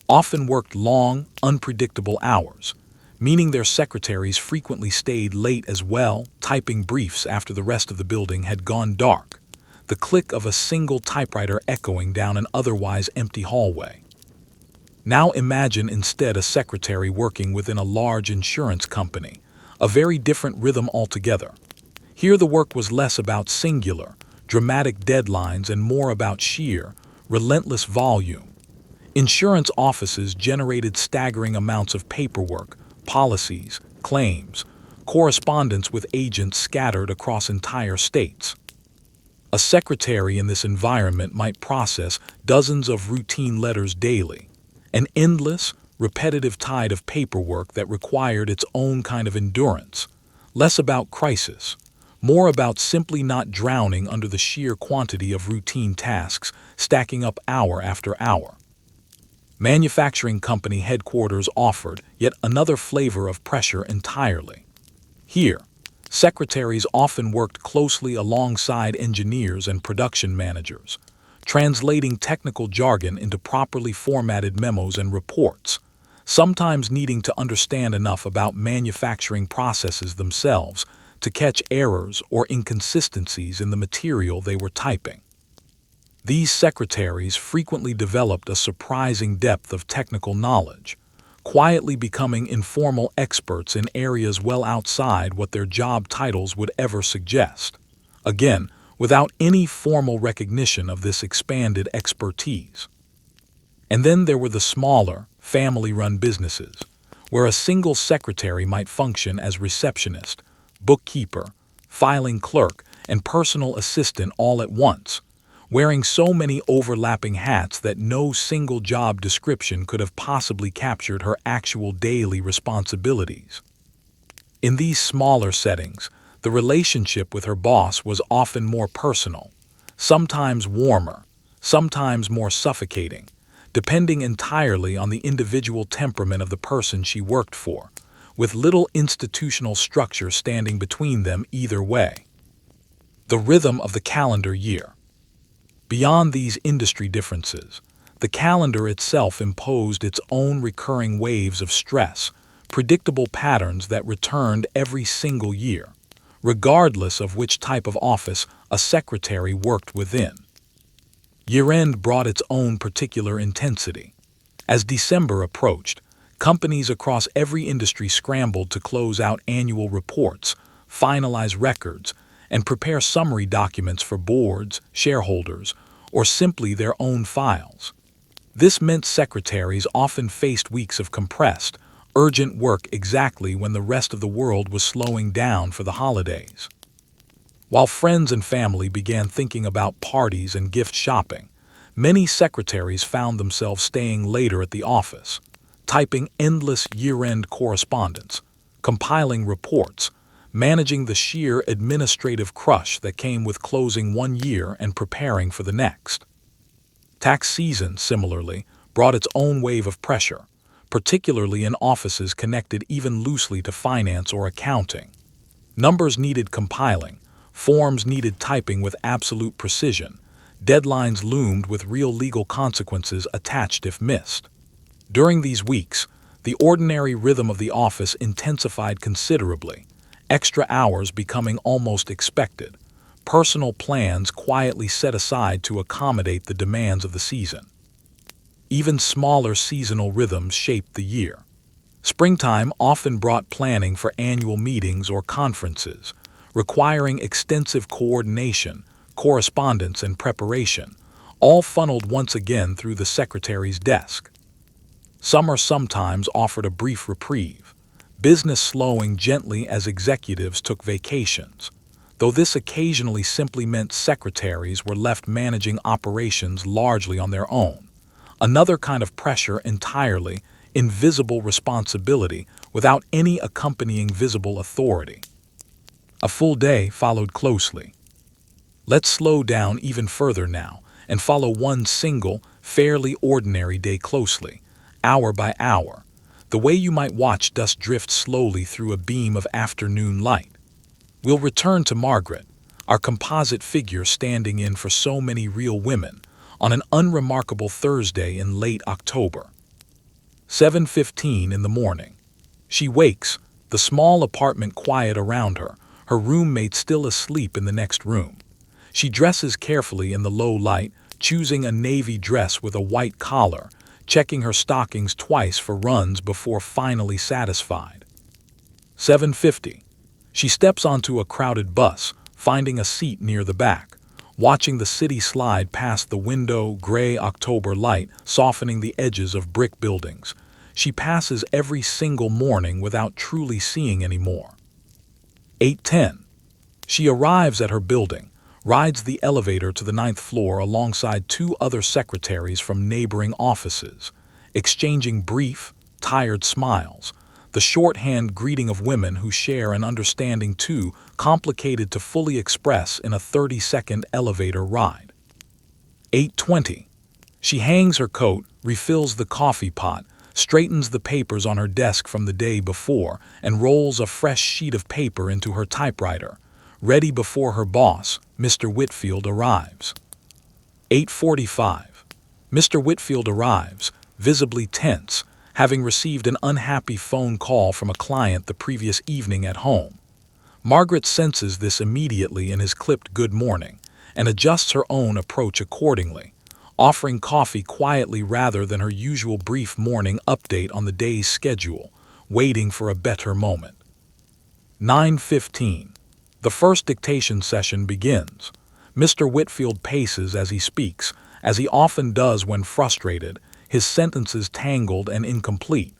often worked long, unpredictable hours, meaning their secretaries frequently stayed late as well, typing briefs after the rest of the building had gone dark, the click of a single typewriter echoing down an otherwise empty hallway. Now imagine instead a secretary working within a large insurance company, a very different rhythm altogether. Here the work was less about singular, dramatic deadlines and more about sheer, relentless volume. Insurance offices generated staggering amounts of paperwork, policies, claims, correspondence with agents scattered across entire states. A secretary in this environment might process dozens of routine letters daily, an endless, repetitive tide of paperwork that required its own kind of endurance, less about crisis, more about simply not drowning under the sheer quantity of routine tasks stacking up hour after hour. Manufacturing company headquarters offered yet another flavor of pressure entirely. Here, secretaries often worked closely alongside engineers and production managers, translating technical jargon into properly formatted memos and reports, sometimes needing to understand enough about manufacturing processes themselves to catch errors or inconsistencies in the material they were typing. These secretaries frequently developed a surprising depth of technical knowledge, quietly becoming informal experts in areas well outside what their job titles would ever suggest, again, without any formal recognition of this expanded expertise. And then there were the smaller, family-run businesses, where a single secretary might function as receptionist, bookkeeper, filing clerk, and personal assistant all at once, wearing so many overlapping hats that no single job description could have possibly captured her actual daily responsibilities. In these smaller settings, the relationship with her boss was often more personal, sometimes warmer, sometimes more suffocating, depending entirely on the individual temperament of the person she worked for, with little institutional structure standing between them either way. The rhythm of the calendar year. Beyond these industry differences, the calendar itself imposed its own recurring waves of stress, predictable patterns that returned every single year, regardless of which type of office a secretary worked within. Year-end brought its own particular intensity. As December approached, companies across every industry scrambled to close out annual reports, finalize records, and prepare summary documents for boards, shareholders, or simply their own files. This meant secretaries often faced weeks of compressed, urgent work exactly when the rest of the world was slowing down for the holidays. While friends and family began thinking about parties and gift shopping, many secretaries found themselves staying later at the office, typing endless year-end correspondence, compiling reports, managing the sheer administrative crush that came with closing one year and preparing for the next. Tax season, similarly, brought its own wave of pressure, particularly in offices connected even loosely to finance or accounting. Numbers needed compiling, forms needed typing with absolute precision, deadlines loomed with real legal consequences attached if missed. During these weeks, the ordinary rhythm of the office intensified considerably, extra hours becoming almost expected, personal plans quietly set aside to accommodate the demands of the season. Even smaller seasonal rhythms shaped the year. Springtime often brought planning for annual meetings or conferences, requiring extensive coordination, correspondence, and preparation, all funneled once again through the secretary's desk. Summer sometimes offered a brief reprieve, business slowing gently as executives took vacations, though this occasionally simply meant secretaries were left managing operations largely on their own. Another kind of pressure entirely, invisible responsibility without any accompanying visible authority. A full day followed closely. Let's slow down even further now and follow one single, fairly ordinary day closely, hour by hour, the way you might watch dust drift slowly through a beam of afternoon light. We'll return to Margaret, our composite figure standing in for so many real women, on an unremarkable Thursday in late October. 7:15 in the morning. She wakes, the small apartment quiet around her, her roommate still asleep in the next room. She dresses carefully in the low light, choosing a navy dress with a white collar, checking her stockings twice for runs before finally satisfied. 7:50. She steps onto a crowded bus, finding a seat near the back, watching the city slide past the window, gray October light softening the edges of brick buildings. She passes every single morning without truly seeing any more. 8:10. She arrives at her building, rides the elevator to the 9th floor alongside two other secretaries from neighboring offices, exchanging brief, tired smiles, the shorthand greeting of women who share an understanding too complicated to fully express in a 30-second elevator ride. 8:20. She hangs her coat, refills the coffee pot, straightens the papers on her desk from the day before, and rolls a fresh sheet of paper into her typewriter, ready before her boss, Mr. Whitfield, arrives. 8:45. Mr. Whitfield arrives, visibly tense, having received an unhappy phone call from a client the previous evening at home. Margaret senses this immediately in his clipped good morning and adjusts her own approach accordingly, offering coffee quietly rather than her usual brief morning update on the day's schedule, waiting for a better moment. 9:15. The first dictation session begins. Mr. Whitfield paces as he speaks, as he often does when frustrated, his sentences tangled and incomplete.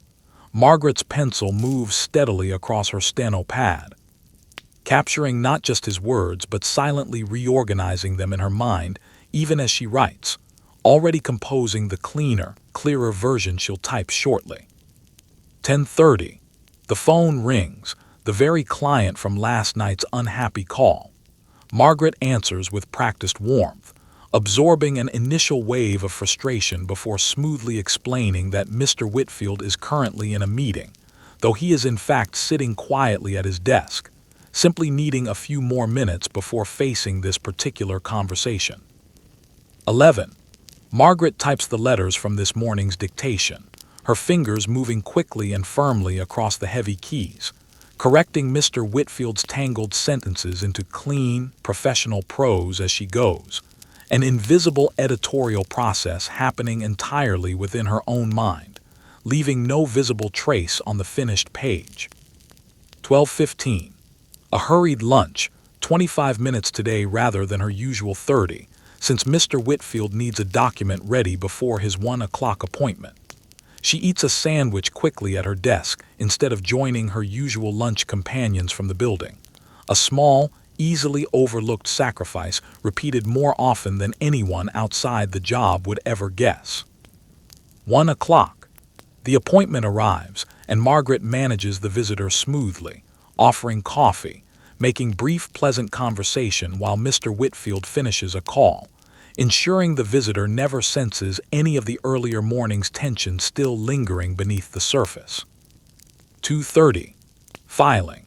Margaret's pencil moves steadily across her steno pad, capturing not just his words but silently reorganizing them in her mind even as she writes, already composing the cleaner, clearer version she'll type shortly. 10:30. The phone rings, the very client from last night's unhappy call. Margaret answers with practiced warmth, absorbing an initial wave of frustration before smoothly explaining that Mr. Whitfield is currently in a meeting, though he is in fact sitting quietly at his desk, simply needing a few more minutes before facing this particular conversation. 11. Margaret types the letters from this morning's dictation, her fingers moving quickly and firmly across the heavy keys, correcting Mr. Whitfield's tangled sentences into clean, professional prose as she goes, an invisible editorial process happening entirely within her own mind, leaving no visible trace on the finished page. 12:15. A hurried lunch, 25 minutes today rather than her usual 30, since Mr. Whitfield needs a document ready before his 1 o'clock appointment. She eats a sandwich quickly at her desk instead of joining her usual lunch companions from the building, a small, easily overlooked sacrifice repeated more often than anyone outside the job would ever guess. 1 o'clock. The appointment arrives, and Margaret manages the visitor smoothly, offering coffee, making brief, pleasant conversation while Mr. Whitfield finishes a call, ensuring the visitor never senses any of the earlier morning's tension still lingering beneath the surface. 2:30. Filing.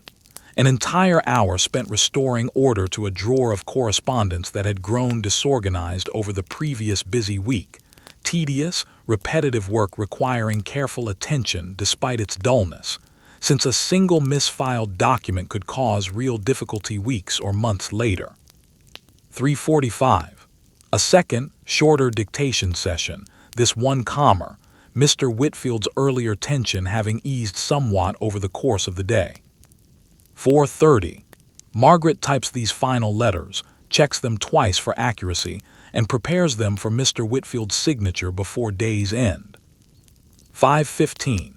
An entire hour spent restoring order to a drawer of correspondence that had grown disorganized over the previous busy week. Tedious, repetitive work requiring careful attention despite its dullness, since a single misfiled document could cause real difficulty weeks or months later. 3:45. A second, shorter dictation session, this one calmer, Mr. Whitfield's earlier tension having eased somewhat over the course of the day. 4:30. Margaret types these final letters, checks them twice for accuracy, and prepares them for Mr. Whitfield's signature before day's end. 5:15.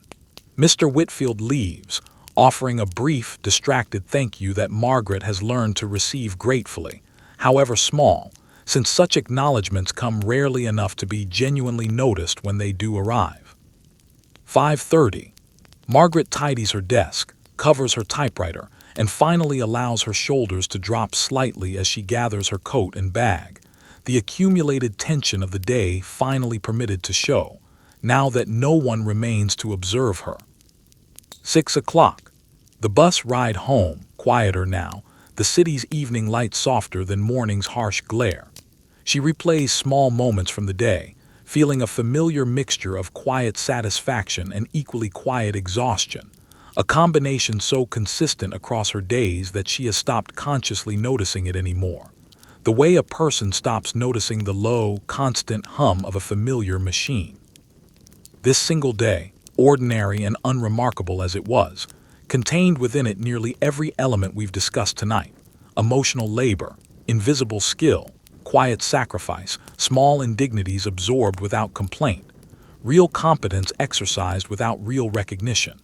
Mr. Whitfield leaves, offering a brief, distracted thank you that Margaret has learned to receive gratefully, however small, since such acknowledgments come rarely enough to be genuinely noticed when they do arrive. 5:30. Margaret tidies her desk, covers her typewriter, and finally allows her shoulders to drop slightly as she gathers her coat and bag, the accumulated tension of the day finally permitted to show, now that no one remains to observe her. 6 o'clock. The bus ride home, quieter now, the city's evening light softer than morning's harsh glare. She replays small moments from the day, feeling a familiar mixture of quiet satisfaction and equally quiet exhaustion, a combination so consistent across her days that she has stopped consciously noticing it anymore. The way a person stops noticing the low, constant hum of a familiar machine. This single day, ordinary and unremarkable as it was, contained within it nearly every element we've discussed tonight: emotional labor, invisible skill, quiet sacrifice, small indignities absorbed without complaint, real competence exercised without real recognition.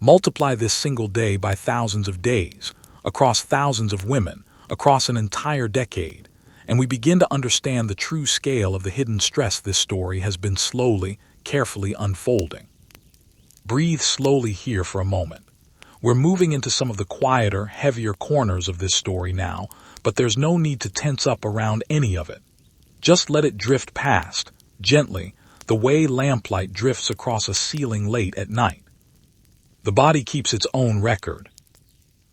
Multiply this single day by thousands of days, across thousands of women, across an entire decade, and we begin to understand the true scale of the hidden stress this story has been slowly, carefully unfolding. Breathe slowly here for a moment. We're moving into some of the quieter, heavier corners of this story now, but there's no need to tense up around any of it. Just let it drift past, gently, the way lamplight drifts across a ceiling late at night. The body keeps its own record.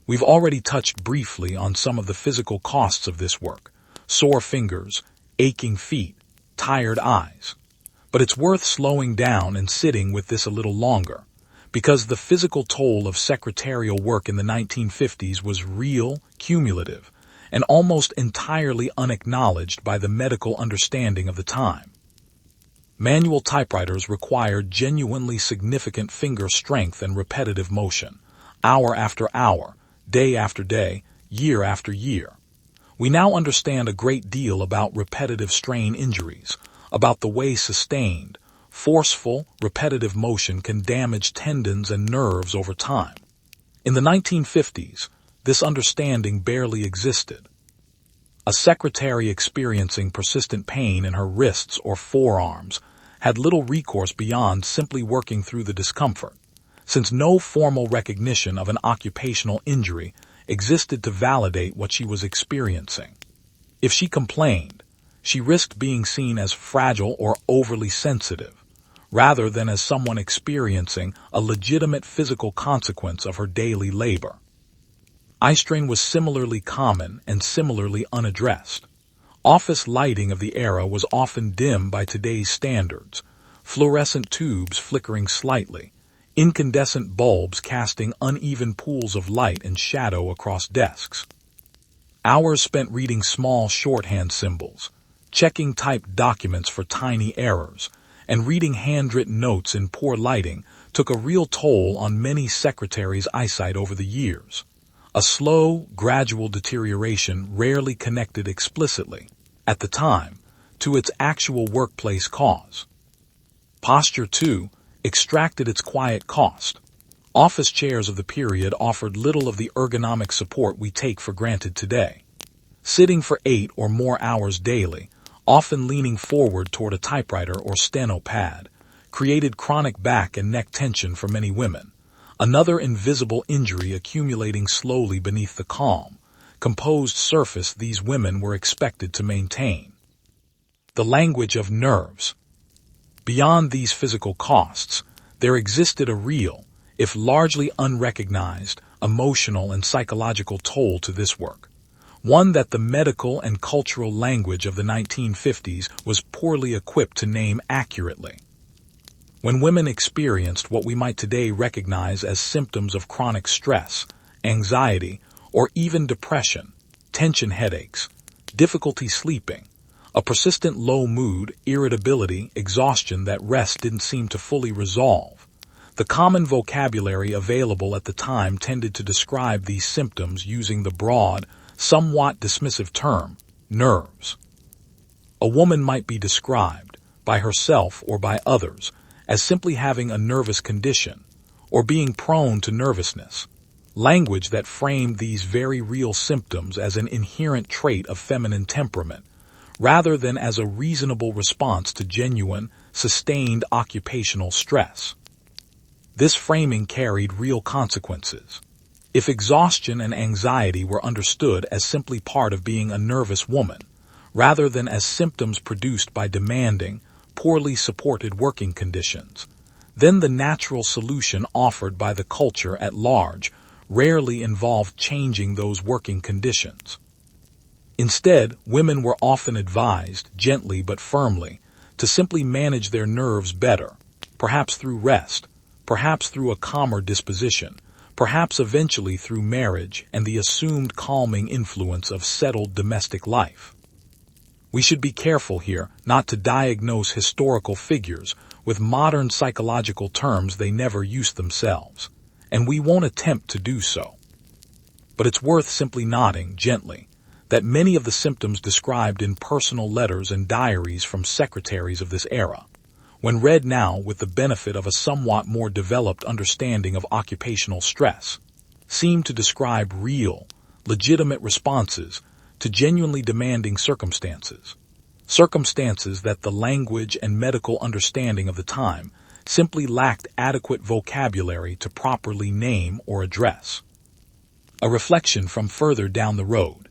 We've already touched briefly on some of the physical costs of this work: sore fingers, aching feet, tired eyes. But it's worth slowing down and sitting with this a little longer, because the physical toll of secretarial work in the 1950s was real, cumulative, and almost entirely unacknowledged by the medical understanding of the time. Manual typewriters required genuinely significant finger strength and repetitive motion, hour after hour, day after day, year after year. We now understand a great deal about repetitive strain injuries, about the way sustained, forceful, repetitive motion can damage tendons and nerves over time. In the 1950s, this understanding barely existed. A secretary experiencing persistent pain in her wrists or forearms had little recourse beyond simply working through the discomfort, since no formal recognition of an occupational injury existed to validate what she was experiencing. If she complained, she risked being seen as fragile or overly sensitive, rather than as someone experiencing a legitimate physical consequence of her daily labor. Eye strain was similarly common and similarly unaddressed. Office lighting of the era was often dim by today's standards, fluorescent tubes flickering slightly, incandescent bulbs casting uneven pools of light and shadow across desks. Hours spent reading small shorthand symbols, checking typed documents for tiny errors, and reading handwritten notes in poor lighting took a real toll on many secretaries' eyesight over the years. A slow, gradual deterioration rarely connected explicitly, at the time, to its actual workplace cause. Posture, too, extracted its quiet cost. Office chairs of the period offered little of the ergonomic support we take for granted today. Sitting for 8 or more hours daily, often leaning forward toward a typewriter or steno pad, created chronic back and neck tension for many women, another invisible injury accumulating slowly beneath the calm, composed surface these women were expected to maintain. The language of nerves. Beyond these physical costs, there existed a real, if largely unrecognized, emotional, and psychological toll to this work, one that the medical and cultural language of the 1950s was poorly equipped to name accurately. When women experienced what we might today recognize as symptoms of chronic stress, anxiety, or even depression, tension headaches, difficulty sleeping, a persistent low mood, irritability, exhaustion that rest didn't seem to fully resolve, the common vocabulary available at the time tended to describe these symptoms using the broad, somewhat dismissive term, nerves. A woman might be described, by herself or by others, as simply having a nervous condition, or being prone to nervousness, language that framed these very real symptoms as an inherent trait of feminine temperament, rather than as a reasonable response to genuine, sustained occupational stress. This framing carried real consequences. If exhaustion and anxiety were understood as simply part of being a nervous woman, rather than as symptoms produced by demanding, poorly supported working conditions, then the natural solution offered by the culture at large rarely involved changing those working conditions. Instead, women were often advised, gently but firmly, to simply manage their nerves better, perhaps through rest, perhaps through a calmer disposition, perhaps eventually through marriage and the assumed calming influence of settled domestic life. We should be careful here not to diagnose historical figures with modern psychological terms they never used themselves, and we won't attempt to do so. But it's worth simply nodding gently that many of the symptoms described in personal letters and diaries from secretaries of this era, when read now with the benefit of a somewhat more developed understanding of occupational stress, seem to describe real, legitimate responses to genuinely demanding circumstances, circumstances that the language and medical understanding of the time simply lacked adequate vocabulary to properly name or address. A reflection from further down the road.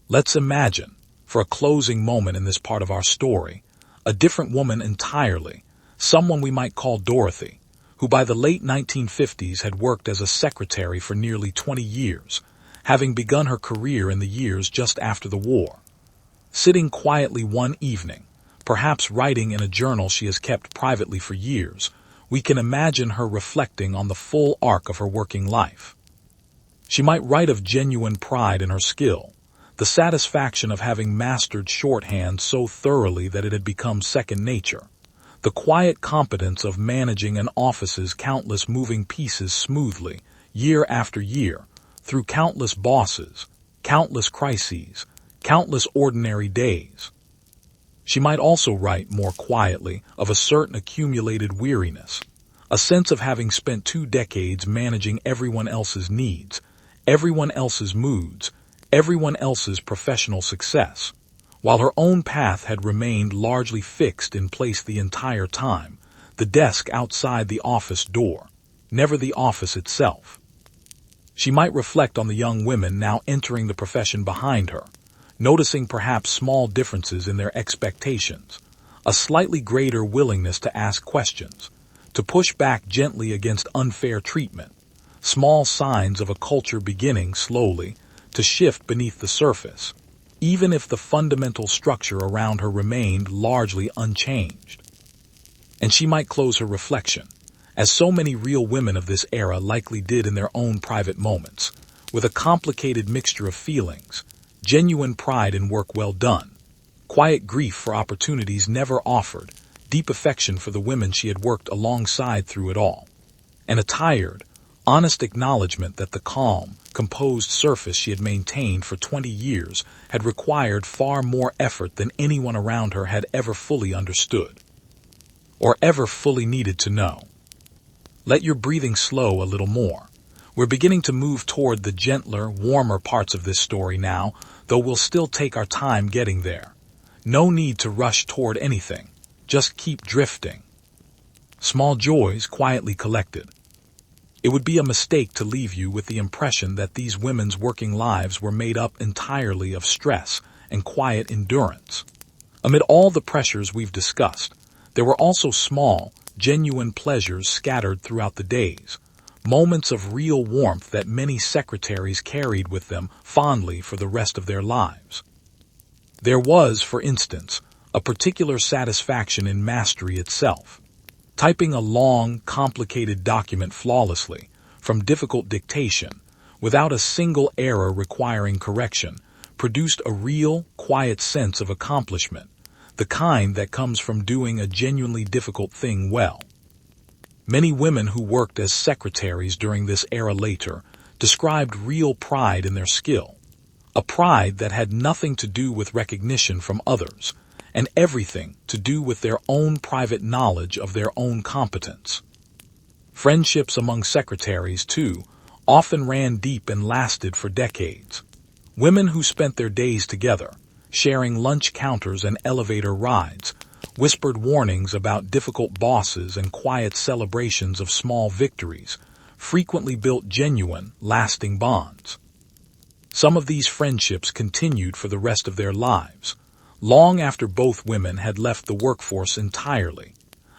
Let's imagine, for a closing moment in this part of our story, a different woman entirely, someone we might call Dorothy, who by the late 1950s had worked as a secretary for nearly 20 years, having begun her career in the years just after the war. Sitting quietly one evening, perhaps writing in a journal she has kept privately for years, we can imagine her reflecting on the full arc of her working life. She might write of genuine pride in her skill, the satisfaction of having mastered shorthand so thoroughly that it had become second nature, the quiet competence of managing an office's countless moving pieces smoothly, year after year, through countless bosses, countless crises, countless ordinary days. She might also write, more quietly, of a certain accumulated weariness, a sense of having spent 2 decades managing everyone else's needs, everyone else's moods, everyone else's professional success, while her own path had remained largely fixed in place the entire time, the desk outside the office door, never the office itself. She might reflect on the young women now entering the profession behind her, noticing perhaps small differences in their expectations, a slightly greater willingness to ask questions, to push back gently against unfair treatment, small signs of a culture beginning slowly to shift beneath the surface, even if the fundamental structure around her remained largely unchanged. And she might close her reflection, as so many real women of this era likely did in their own private moments, with a complicated mixture of feelings, genuine pride in work well done, quiet grief for opportunities never offered, deep affection for the women she had worked alongside through it all, and a tired, honest acknowledgement that the calm, composed surface she had maintained for 20 years had required far more effort than anyone around her had ever fully understood, or ever fully needed to know. Let your breathing slow a little more. We're beginning to move toward the gentler, warmer parts of this story now, though we'll still take our time getting there. No need to rush toward anything. Just keep drifting. Small joys quietly collected. It would be a mistake to leave you with the impression that these women's working lives were made up entirely of stress and quiet endurance. Amid all the pressures we've discussed, there were also small, genuine pleasures scattered throughout the days, moments of real warmth that many secretaries carried with them fondly for the rest of their lives. There was, for instance, a particular satisfaction in mastery itself. Typing a long, complicated document flawlessly, from difficult dictation, without a single error requiring correction, produced a real, quiet sense of accomplishment, the kind that comes from doing a genuinely difficult thing well. Many women who worked as secretaries during this era later described real pride in their skill, a pride that had nothing to do with recognition from others, and everything to do with their own private knowledge of their own competence. Friendships among secretaries, too, often ran deep and lasted for decades. Women who spent their days together, sharing lunch counters and elevator rides, whispered warnings about difficult bosses and quiet celebrations of small victories, frequently built genuine, lasting bonds. Some of these friendships continued for the rest of their lives, long after both women had left the workforce entirely,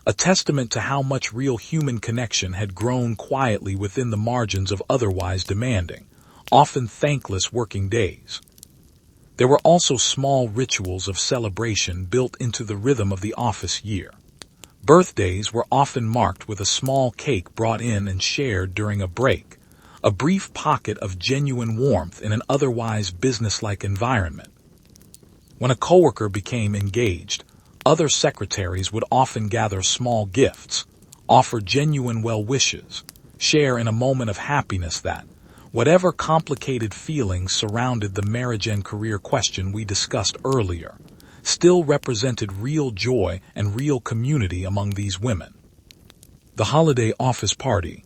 a testament to how much real human connection had grown quietly within the margins of otherwise demanding, often thankless working days. There were also small rituals of celebration built into the rhythm of the office year. Birthdays were often marked with a small cake brought in and shared during a break, a brief pocket of genuine warmth in an otherwise businesslike environment. When a coworker became engaged, other secretaries would often gather small gifts, offer genuine well wishes, share in a moment of happiness that, whatever complicated feelings surrounded the marriage and career question we discussed earlier, still represented real joy and real community among these women. The holiday office party.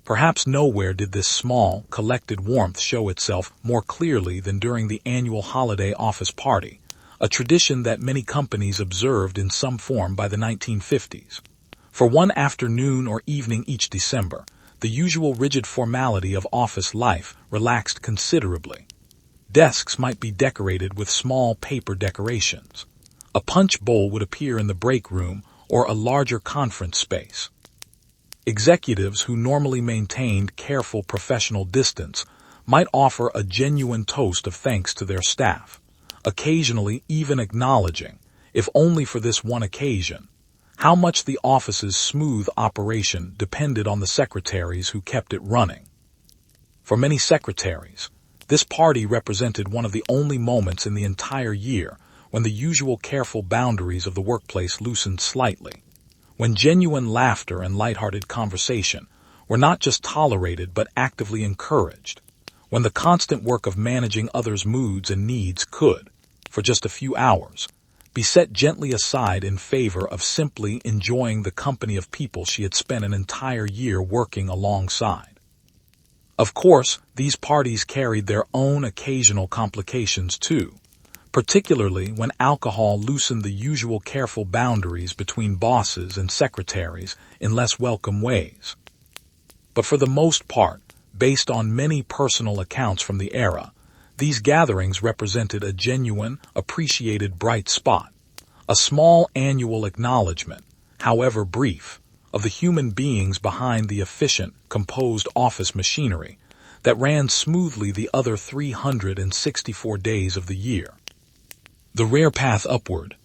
Perhaps nowhere did this small, collected warmth show itself more clearly than during the annual holiday office party, a tradition that many companies observed in some form by the 1950s. For one afternoon or evening each December, the usual rigid formality of office life relaxed considerably. Desks might be decorated with small paper decorations. A punch bowl would appear in the break room or a larger conference space. Executives who normally maintained careful professional distance might offer a genuine toast of thanks to their staff, occasionally even acknowledging, if only for this one occasion, how much the office's smooth operation depended on the secretaries who kept it running. For many secretaries, this party represented one of the only moments in the entire year when the usual careful boundaries of the workplace loosened slightly, when genuine laughter and lighthearted conversation were not just tolerated but actively encouraged, when the constant work of managing others' moods and needs could, for just a few hours, be set gently aside in favor of simply enjoying the company of people she had spent an entire year working alongside. Of course, these parties carried their own occasional complications too, particularly when alcohol loosened the usual careful boundaries between bosses and secretaries in less welcome ways. But for the most part, based on many personal accounts from the era, these gatherings represented a genuine, appreciated bright spot, a small annual acknowledgement, however brief, of the human beings behind the efficient, composed office machinery that ran smoothly the other 364 days of the year. The rare path upward.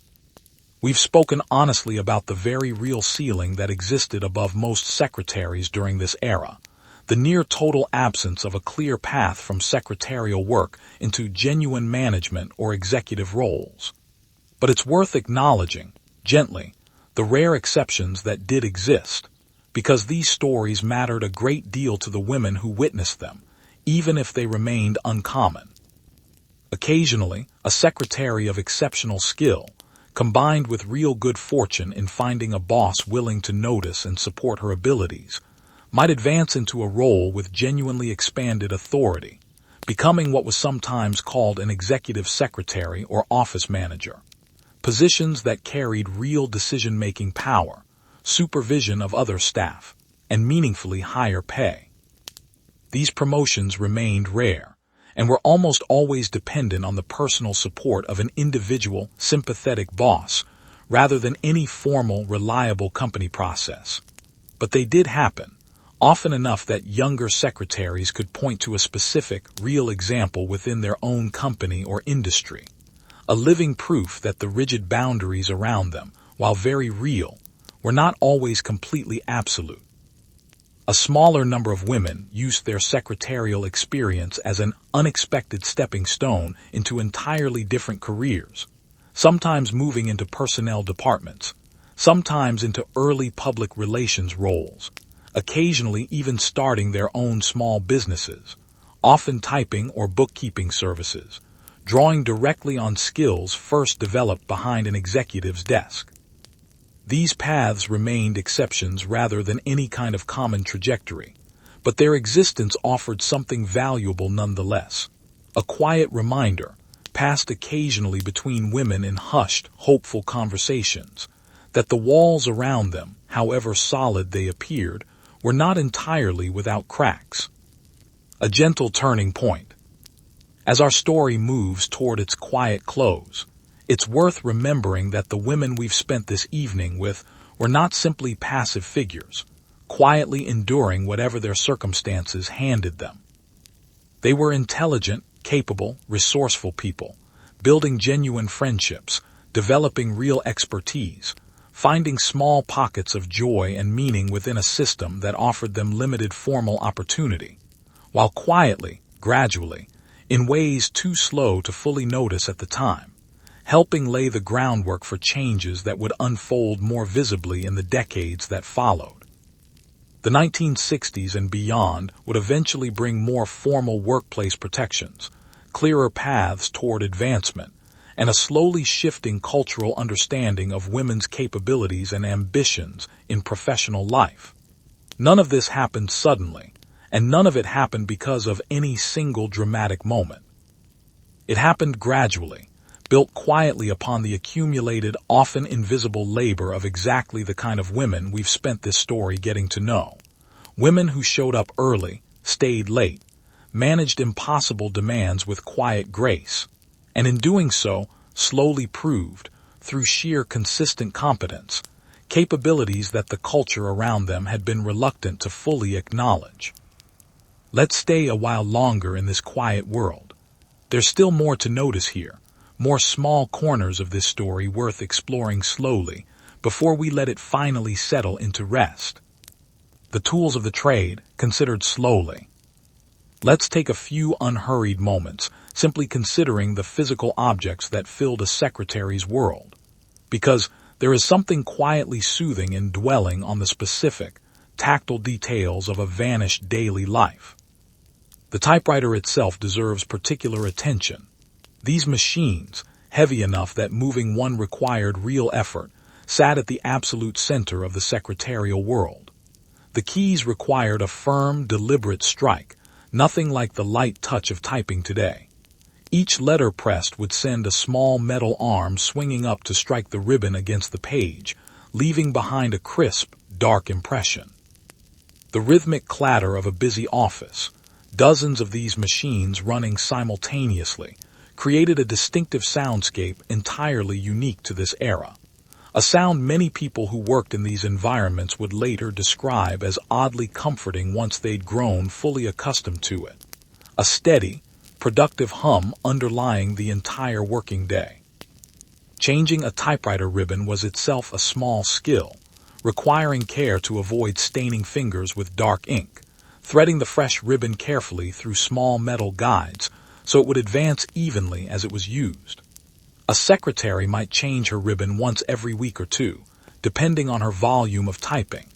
We've spoken honestly about the very real ceiling that existed above most secretaries during this era, the near total absence of a clear path from secretarial work into genuine management or executive roles. But it's worth acknowledging, gently, the rare exceptions that did exist, because these stories mattered a great deal to the women who witnessed them, even if they remained uncommon. Occasionally, a secretary of exceptional skill, combined with real good fortune in finding a boss willing to notice and support her abilities, might advance into a role with genuinely expanded authority, becoming what was sometimes called an executive secretary or office manager, positions that carried real decision-making power, supervision of other staff, and meaningfully higher pay. These promotions remained rare, and were almost always dependent on the personal support of an individual, sympathetic boss, rather than any formal, reliable company process. But they did happen, often enough that younger secretaries could point to a specific, real example within their own company or industry, a living proof that the rigid boundaries around them, while very real, were not always completely absolute. A smaller number of women used their secretarial experience as an unexpected stepping stone into entirely different careers, sometimes moving into personnel departments, sometimes into early public relations roles, occasionally even starting their own small businesses, often typing or bookkeeping services, drawing directly on skills first developed behind an executive's desk. These paths remained exceptions rather than any kind of common trajectory, but their existence offered something valuable nonetheless, a quiet reminder, passed occasionally between women in hushed, hopeful conversations, that the walls around them, however solid they appeared, were not entirely without cracks. A gentle turning point. As our story moves toward its quiet close, it's worth remembering that the women we've spent this evening with were not simply passive figures, quietly enduring whatever their circumstances handed them. They were intelligent, capable, resourceful people, building genuine friendships, developing real expertise, finding small pockets of joy and meaning within a system that offered them limited formal opportunity, while quietly, gradually, in ways too slow to fully notice at the time, helping lay the groundwork for changes that would unfold more visibly in the decades that followed. The 1960s and beyond would eventually bring more formal workplace protections, clearer paths toward advancement, and a slowly shifting cultural understanding of women's capabilities and ambitions in professional life. None of this happened suddenly, and none of it happened because of any single dramatic moment. It happened gradually, built quietly upon the accumulated, often invisible labor of exactly the kind of women we've spent this story getting to know. Women who showed up early, stayed late, managed impossible demands with quiet grace, and in doing so, slowly proved, through sheer consistent competence, capabilities that the culture around them had been reluctant to fully acknowledge. Let's stay a while longer in this quiet world. There's still more to notice here, more small corners of this story worth exploring slowly before we let it finally settle into rest. The tools of the trade, considered slowly. Let's take a few unhurried moments, simply considering the physical objects that filled a secretary's world. Because there is something quietly soothing in dwelling on the specific, tactile details of a vanished daily life. The typewriter itself deserves particular attention. These machines, heavy enough that moving one required real effort, sat at the absolute center of the secretarial world. The keys required a firm, deliberate strike, nothing like the light touch of typing today. Each letter pressed would send a small metal arm swinging up to strike the ribbon against the page, leaving behind a crisp, dark impression. The rhythmic clatter of a busy office, dozens of these machines running simultaneously, created a distinctive soundscape entirely unique to this era. A sound many people who worked in these environments would later describe as oddly comforting once they'd grown fully accustomed to it. A steady, productive hum underlying the entire working day. Changing a typewriter ribbon was itself a small skill, requiring care to avoid staining fingers with dark ink, threading the fresh ribbon carefully through small metal guides so it would advance evenly as it was used. A secretary might change her ribbon once every week or two, depending on her volume of typing,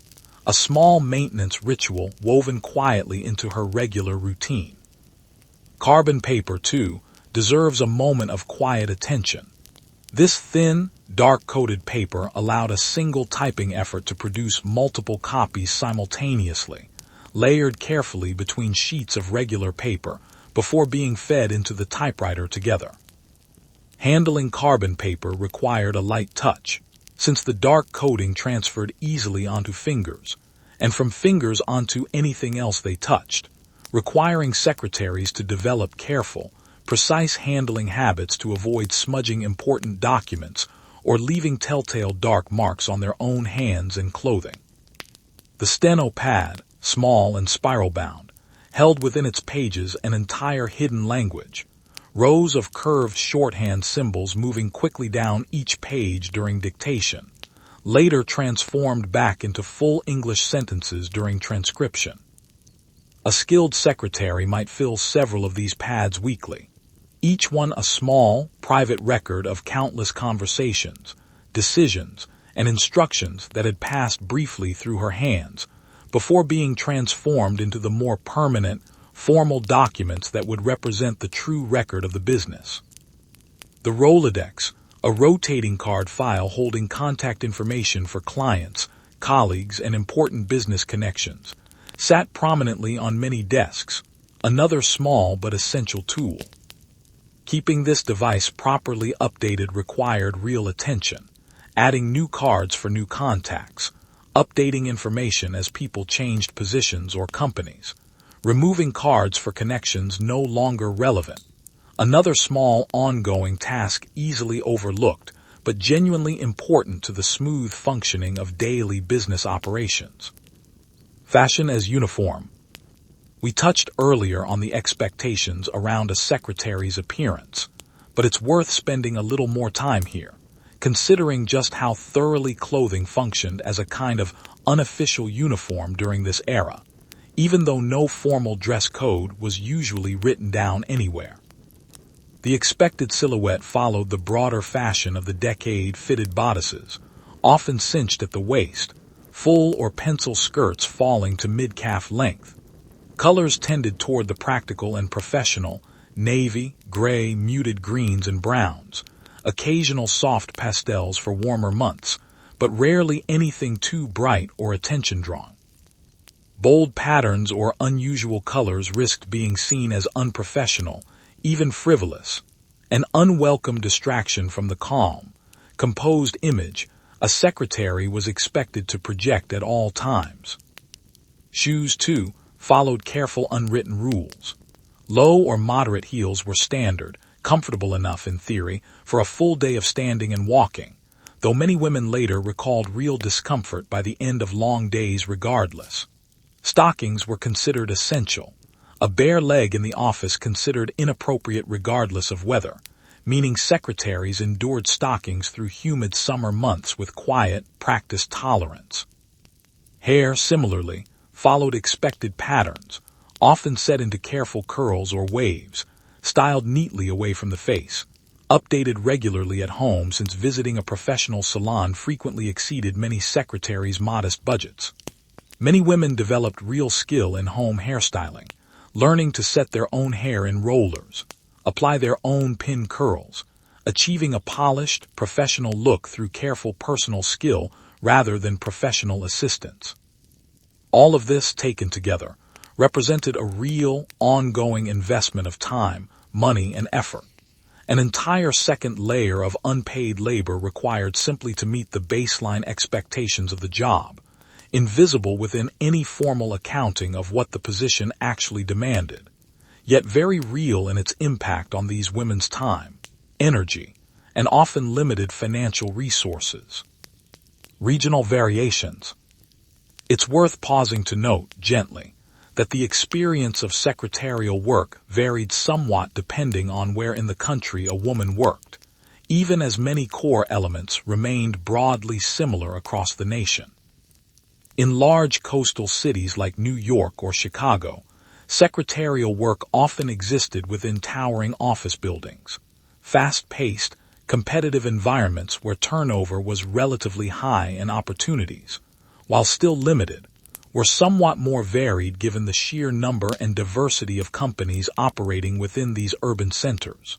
a small maintenance ritual woven quietly into her regular routine. Carbon paper, too, deserves a moment of quiet attention. This thin, dark-coated paper allowed a single typing effort to produce multiple copies simultaneously, layered carefully between sheets of regular paper before being fed into the typewriter together. Handling carbon paper required a light touch, since the dark coating transferred easily onto fingers, and from fingers onto anything else they touched, requiring secretaries to develop careful, precise handling habits to avoid smudging important documents or leaving telltale dark marks on their own hands and clothing. The steno pad, small and spiral-bound, held within its pages an entire hidden language, rows of curved shorthand symbols moving quickly down each page during dictation, later transformed back into full English sentences during transcription. A skilled secretary might fill several of these pads weekly, each one a small, private record of countless conversations, decisions, and instructions that had passed briefly through her hands before being transformed into the more permanent, formal documents that would represent the true record of the business. The Rolodex, a rotating card file holding contact information for clients, colleagues, and important business connections, sat prominently on many desks, another small but essential tool. Keeping this device properly updated required real attention, adding new cards for new contacts, updating information as people changed positions or companies, removing cards for connections no longer relevant. Another small, ongoing task easily overlooked, but genuinely important to the smooth functioning of daily business operations. Fashion as uniform. We touched earlier on the expectations around a secretary's appearance, but it's worth spending a little more time here, considering just how thoroughly clothing functioned as a kind of unofficial uniform during this era, even though no formal dress code was usually written down anywhere. The expected silhouette followed the broader fashion of the decade: fitted bodices, often cinched at the waist, full or pencil skirts falling to mid-calf length. Colors tended toward the practical and professional: navy, gray, muted greens and browns, occasional soft pastels for warmer months, but rarely anything too bright or attention-drawing. Bold patterns or unusual colors risked being seen as unprofessional, even frivolous, an unwelcome distraction from the calm, composed image a secretary was expected to project at all times. Shoes, too, followed careful unwritten rules. Low or moderate heels were standard, comfortable enough in theory for a full day of standing and walking, though many women later recalled real discomfort by the end of long days regardless. Stockings were considered essential, a bare leg in the office considered inappropriate regardless of weather, meaning secretaries endured stockings through humid summer months with quiet, practiced tolerance. Hair, similarly, followed expected patterns, often set into careful curls or waves, styled neatly away from the face, updated regularly at home since visiting a professional salon frequently exceeded many secretaries' modest budgets. Many women developed real skill in home hairstyling, learning to set their own hair in rollers, apply their own pin curls, achieving a polished, professional look through careful personal skill rather than professional assistance. All of this, taken together, represented a real, ongoing investment of time, money, and effort. An entire second layer of unpaid labor required simply to meet the baseline expectations of the job, invisible within any formal accounting of what the position actually demanded, yet very real in its impact on these women's time, energy, and often limited financial resources. Regional variations. It's worth pausing to note, gently, that the experience of secretarial work varied somewhat depending on where in the country a woman worked, even as many core elements remained broadly similar across the nation. In large coastal cities like New York or Chicago, secretarial work often existed within towering office buildings, fast-paced, competitive environments where turnover was relatively high and opportunities, while still limited, were somewhat more varied given the sheer number and diversity of companies operating within these urban centers.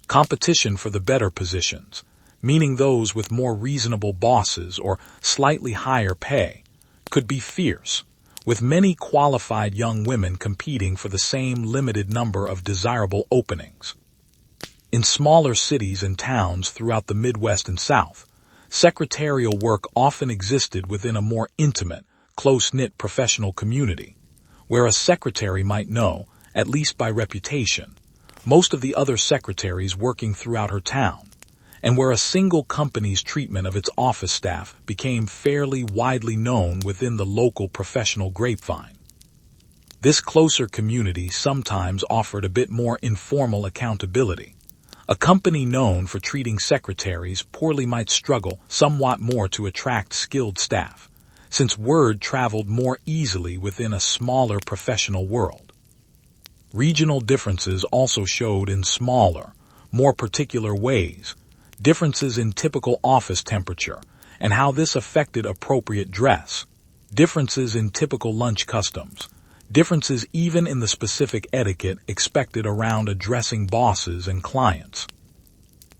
Competition for the better positions, meaning those with more reasonable bosses or slightly higher pay, could be fierce, with many qualified young women competing for the same limited number of desirable openings. In smaller cities and towns throughout the Midwest and South, secretarial work often existed within a more intimate, close-knit professional community, where a secretary might know, at least by reputation, most of the other secretaries working throughout her town, and where a single company's treatment of its office staff became fairly widely known within the local professional grapevine. This closer community sometimes offered a bit more informal accountability. A company known for treating secretaries poorly might struggle somewhat more to attract skilled staff, since word traveled more easily within a smaller professional world. Regional differences also showed in smaller, more particular ways, differences in typical office temperature and how this affected appropriate dress, differences in typical lunch customs, differences even in the specific etiquette expected around addressing bosses and clients.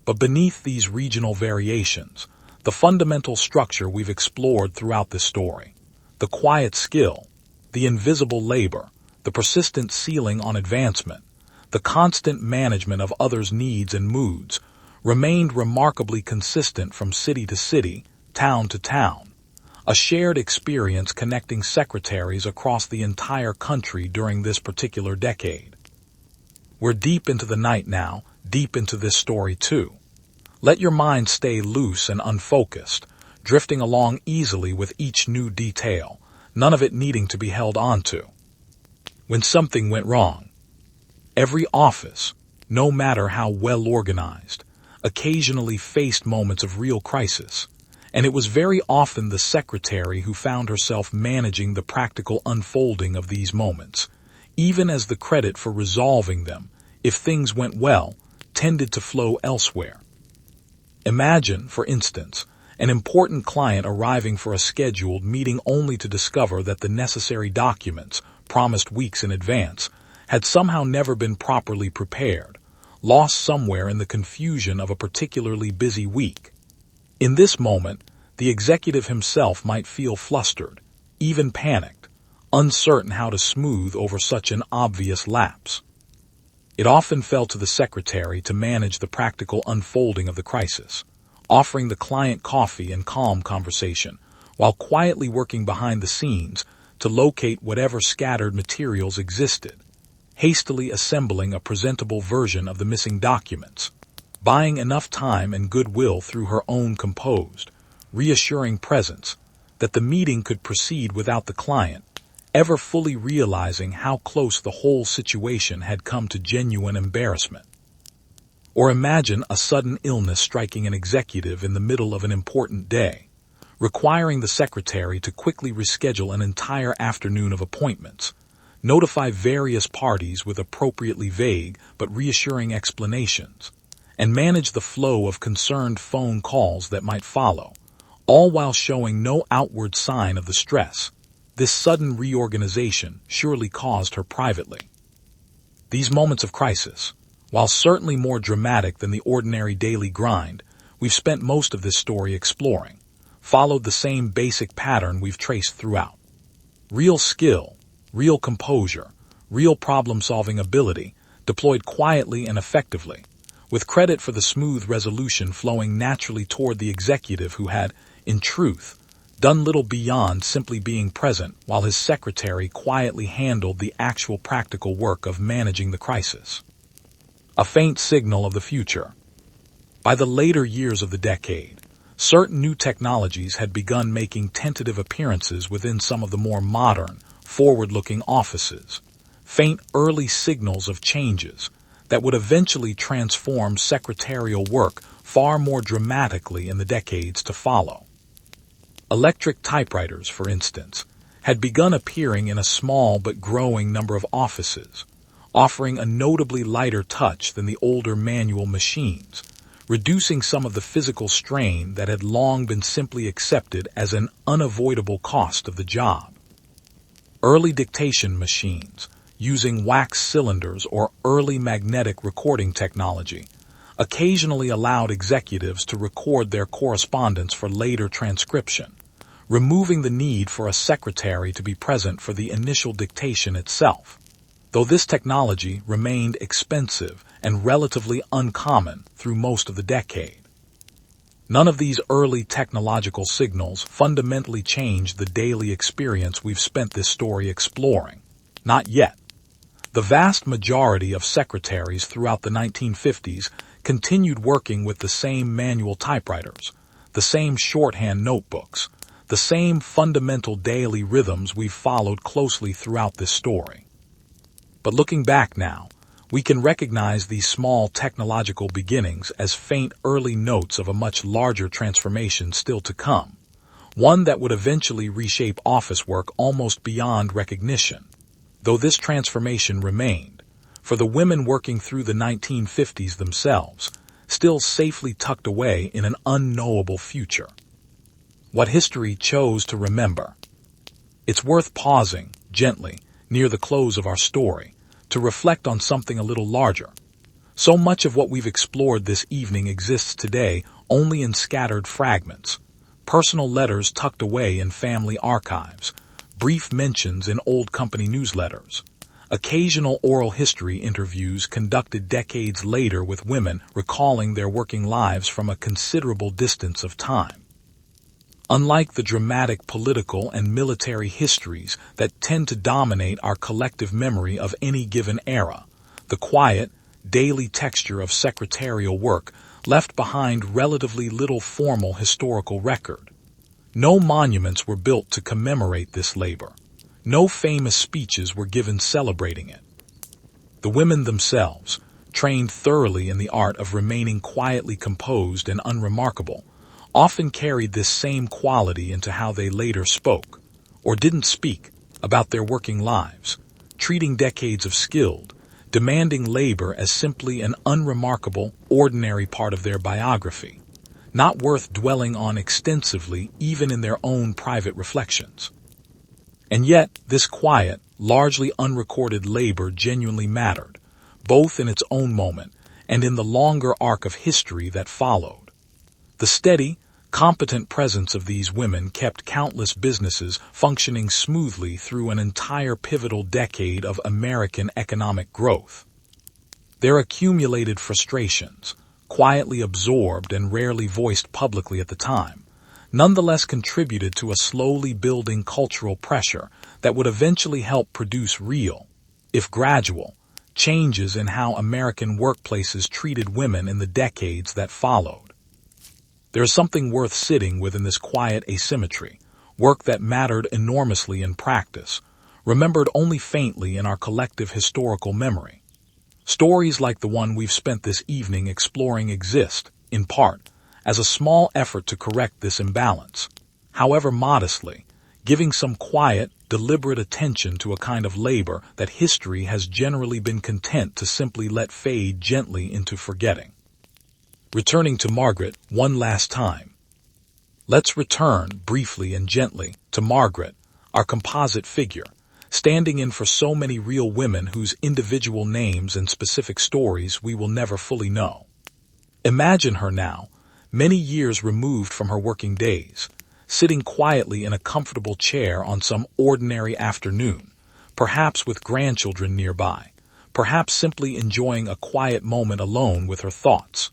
But beneath these regional variations, the fundamental structure we've explored throughout this story, the quiet skill, the invisible labor, the persistent ceiling on advancement, the constant management of others' needs and moods, remained remarkably consistent from city to city, town to town, a shared experience connecting secretaries across the entire country during this particular decade. We're deep into the night now, deep into this story too. Let your mind stay loose and unfocused, drifting along easily with each new detail, none of it needing to be held onto. When something went wrong. Every office, no matter how well organized, occasionally faced moments of real crisis, and it was very often the secretary who found herself managing the practical unfolding of these moments, even as the credit for resolving them, if things went well, tended to flow elsewhere. Imagine, for instance, an important client arriving for a scheduled meeting only to discover that the necessary documents, promised weeks in advance, had somehow never been properly prepared, lost somewhere in the confusion of a particularly busy week. In this moment, the executive himself might feel flustered, even panicked, uncertain how to smooth over such an obvious lapse. It often fell to the secretary to manage the practical unfolding of the crisis, offering the client coffee and calm conversation, while quietly working behind the scenes to locate whatever scattered materials existed, hastily assembling a presentable version of the missing documents, buying enough time and goodwill through her own composed, reassuring presence that the meeting could proceed without the client ever fully realizing how close the whole situation had come to genuine embarrassment. Or imagine a sudden illness striking an executive in the middle of an important day, requiring the secretary to quickly reschedule an entire afternoon of appointments, notify various parties with appropriately vague but reassuring explanations, and manage the flow of concerned phone calls that might follow, all while showing no outward sign of the stress this sudden reorganization surely caused her privately. These moments of crisis, while certainly more dramatic than the ordinary daily grind we've spent most of this story exploring, followed the same basic pattern we've traced throughout. Real skill, real composure, real problem-solving ability, deployed quietly and effectively, with credit for the smooth resolution flowing naturally toward the executive who had, in truth, done little beyond simply being present while his secretary quietly handled the actual practical work of managing the crisis. A faint signal of the future. By the later years of the decade, certain new technologies had begun making tentative appearances within some of the more modern, forward-looking offices, faint early signals of changes that would eventually transform secretarial work far more dramatically in the decades to follow. Electric typewriters, for instance, had begun appearing in a small but growing number of offices, offering a notably lighter touch than the older manual machines, reducing some of the physical strain that had long been simply accepted as an unavoidable cost of the job. Early dictation machines, using wax cylinders or early magnetic recording technology, occasionally allowed executives to record their correspondence for later transcription, removing the need for a secretary to be present for the initial dictation itself, though this technology remained expensive and relatively uncommon through most of the decade. None of these early technological signals fundamentally changed the daily experience we've spent this story exploring. Not yet. The vast majority of secretaries throughout the 1950s continued working with the same manual typewriters, the same shorthand notebooks, the same fundamental daily rhythms we've followed closely throughout this story. But looking back now, we can recognize these small technological beginnings as faint early notes of a much larger transformation still to come, one that would eventually reshape office work almost beyond recognition. Though this transformation remained, for the women working through the 1950s themselves, still safely tucked away in an unknowable future. What history chose to remember. It's worth pausing, gently, near the close of our story, to reflect on something a little larger. So much of what we've explored this evening exists today only in scattered fragments. Personal letters tucked away in family archives, brief mentions in old company newsletters, occasional oral history interviews conducted decades later with women recalling their working lives from a considerable distance of time. Unlike the dramatic political and military histories that tend to dominate our collective memory of any given era, the quiet, daily texture of secretarial work left behind relatively little formal historical record. No monuments were built to commemorate this labor. No famous speeches were given celebrating it. The women themselves, trained thoroughly in the art of remaining quietly composed and unremarkable, often carried this same quality into how they later spoke, or didn't speak, about their working lives, treating decades of skilled, demanding labor as simply an unremarkable, ordinary part of their biography, not worth dwelling on extensively even in their own private reflections. And yet, this quiet, largely unrecorded labor genuinely mattered, both in its own moment and in the longer arc of history that followed. The steady, competent presence of these women kept countless businesses functioning smoothly through an entire pivotal decade of American economic growth. Their accumulated frustrations, quietly absorbed and rarely voiced publicly at the time, nonetheless contributed to a slowly building cultural pressure that would eventually help produce real, if gradual, changes in how American workplaces treated women in the decades that followed. There is something worth sitting with in this quiet asymmetry, work that mattered enormously in practice, remembered only faintly in our collective historical memory. Stories like the one we've spent this evening exploring exist, in part, as a small effort to correct this imbalance, however modestly, giving some quiet, deliberate attention to a kind of labor that history has generally been content to simply let fade gently into forgetting. Returning to Margaret one last time. Let's return, briefly and gently, to Margaret, our composite figure, standing in for so many real women whose individual names and specific stories we will never fully know. Imagine her now, many years removed from her working days, sitting quietly in a comfortable chair on some ordinary afternoon, perhaps with grandchildren nearby, perhaps simply enjoying a quiet moment alone with her thoughts.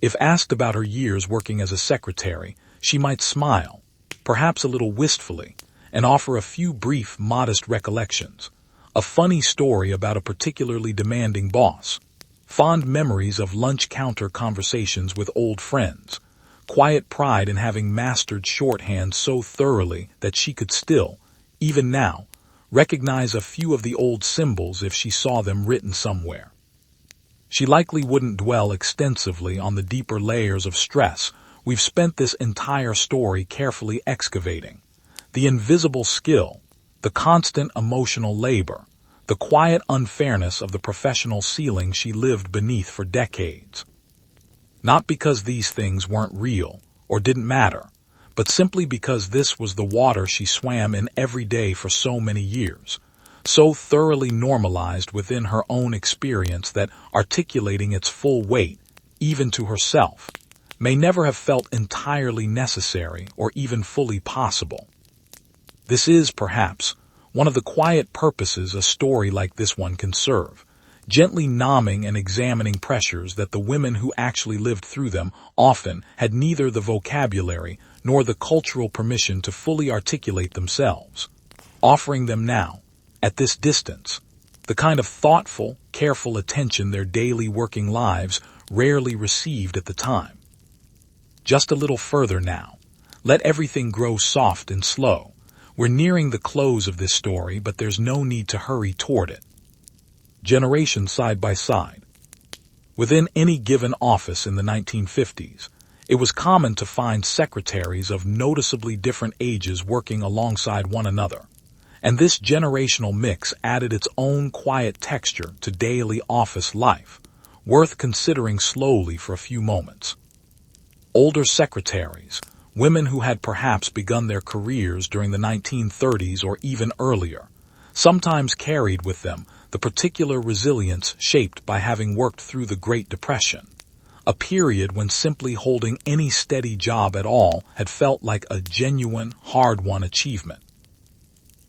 If asked about her years working as a secretary, she might smile, perhaps a little wistfully, and offer a few brief, modest recollections. A funny story about a particularly demanding boss, fond memories of lunch counter conversations with old friends, quiet pride in having mastered shorthand so thoroughly that she could still, even now, recognize a few of the old symbols if she saw them written somewhere. She likely wouldn't dwell extensively on the deeper layers of stress we've spent this entire story carefully excavating. The invisible skill, the constant emotional labor, the quiet unfairness of the professional ceiling she lived beneath for decades. Not because these things weren't real or didn't matter, but simply because this was the water she swam in every day for so many years, so thoroughly normalized within her own experience that articulating its full weight, even to herself, may never have felt entirely necessary or even fully possible. This is, perhaps, one of the quiet purposes a story like this one can serve, gently numbing and examining pressures that the women who actually lived through them often had neither the vocabulary nor the cultural permission to fully articulate themselves, offering them now, at this distance, the kind of thoughtful, careful attention their daily working lives rarely received at the time. Just a little further now. Let everything grow soft and slow. We're nearing the close of this story, but there's no need to hurry toward it. Generations side by side. Within any given office in the 1950s, it was common to find secretaries of noticeably different ages working alongside one another, and this generational mix added its own quiet texture to daily office life, worth considering slowly for a few moments. Older secretaries, women who had perhaps begun their careers during the 1930s or even earlier, sometimes carried with them the particular resilience shaped by having worked through the Great Depression, a period when simply holding any steady job at all had felt like a genuine, hard-won achievement.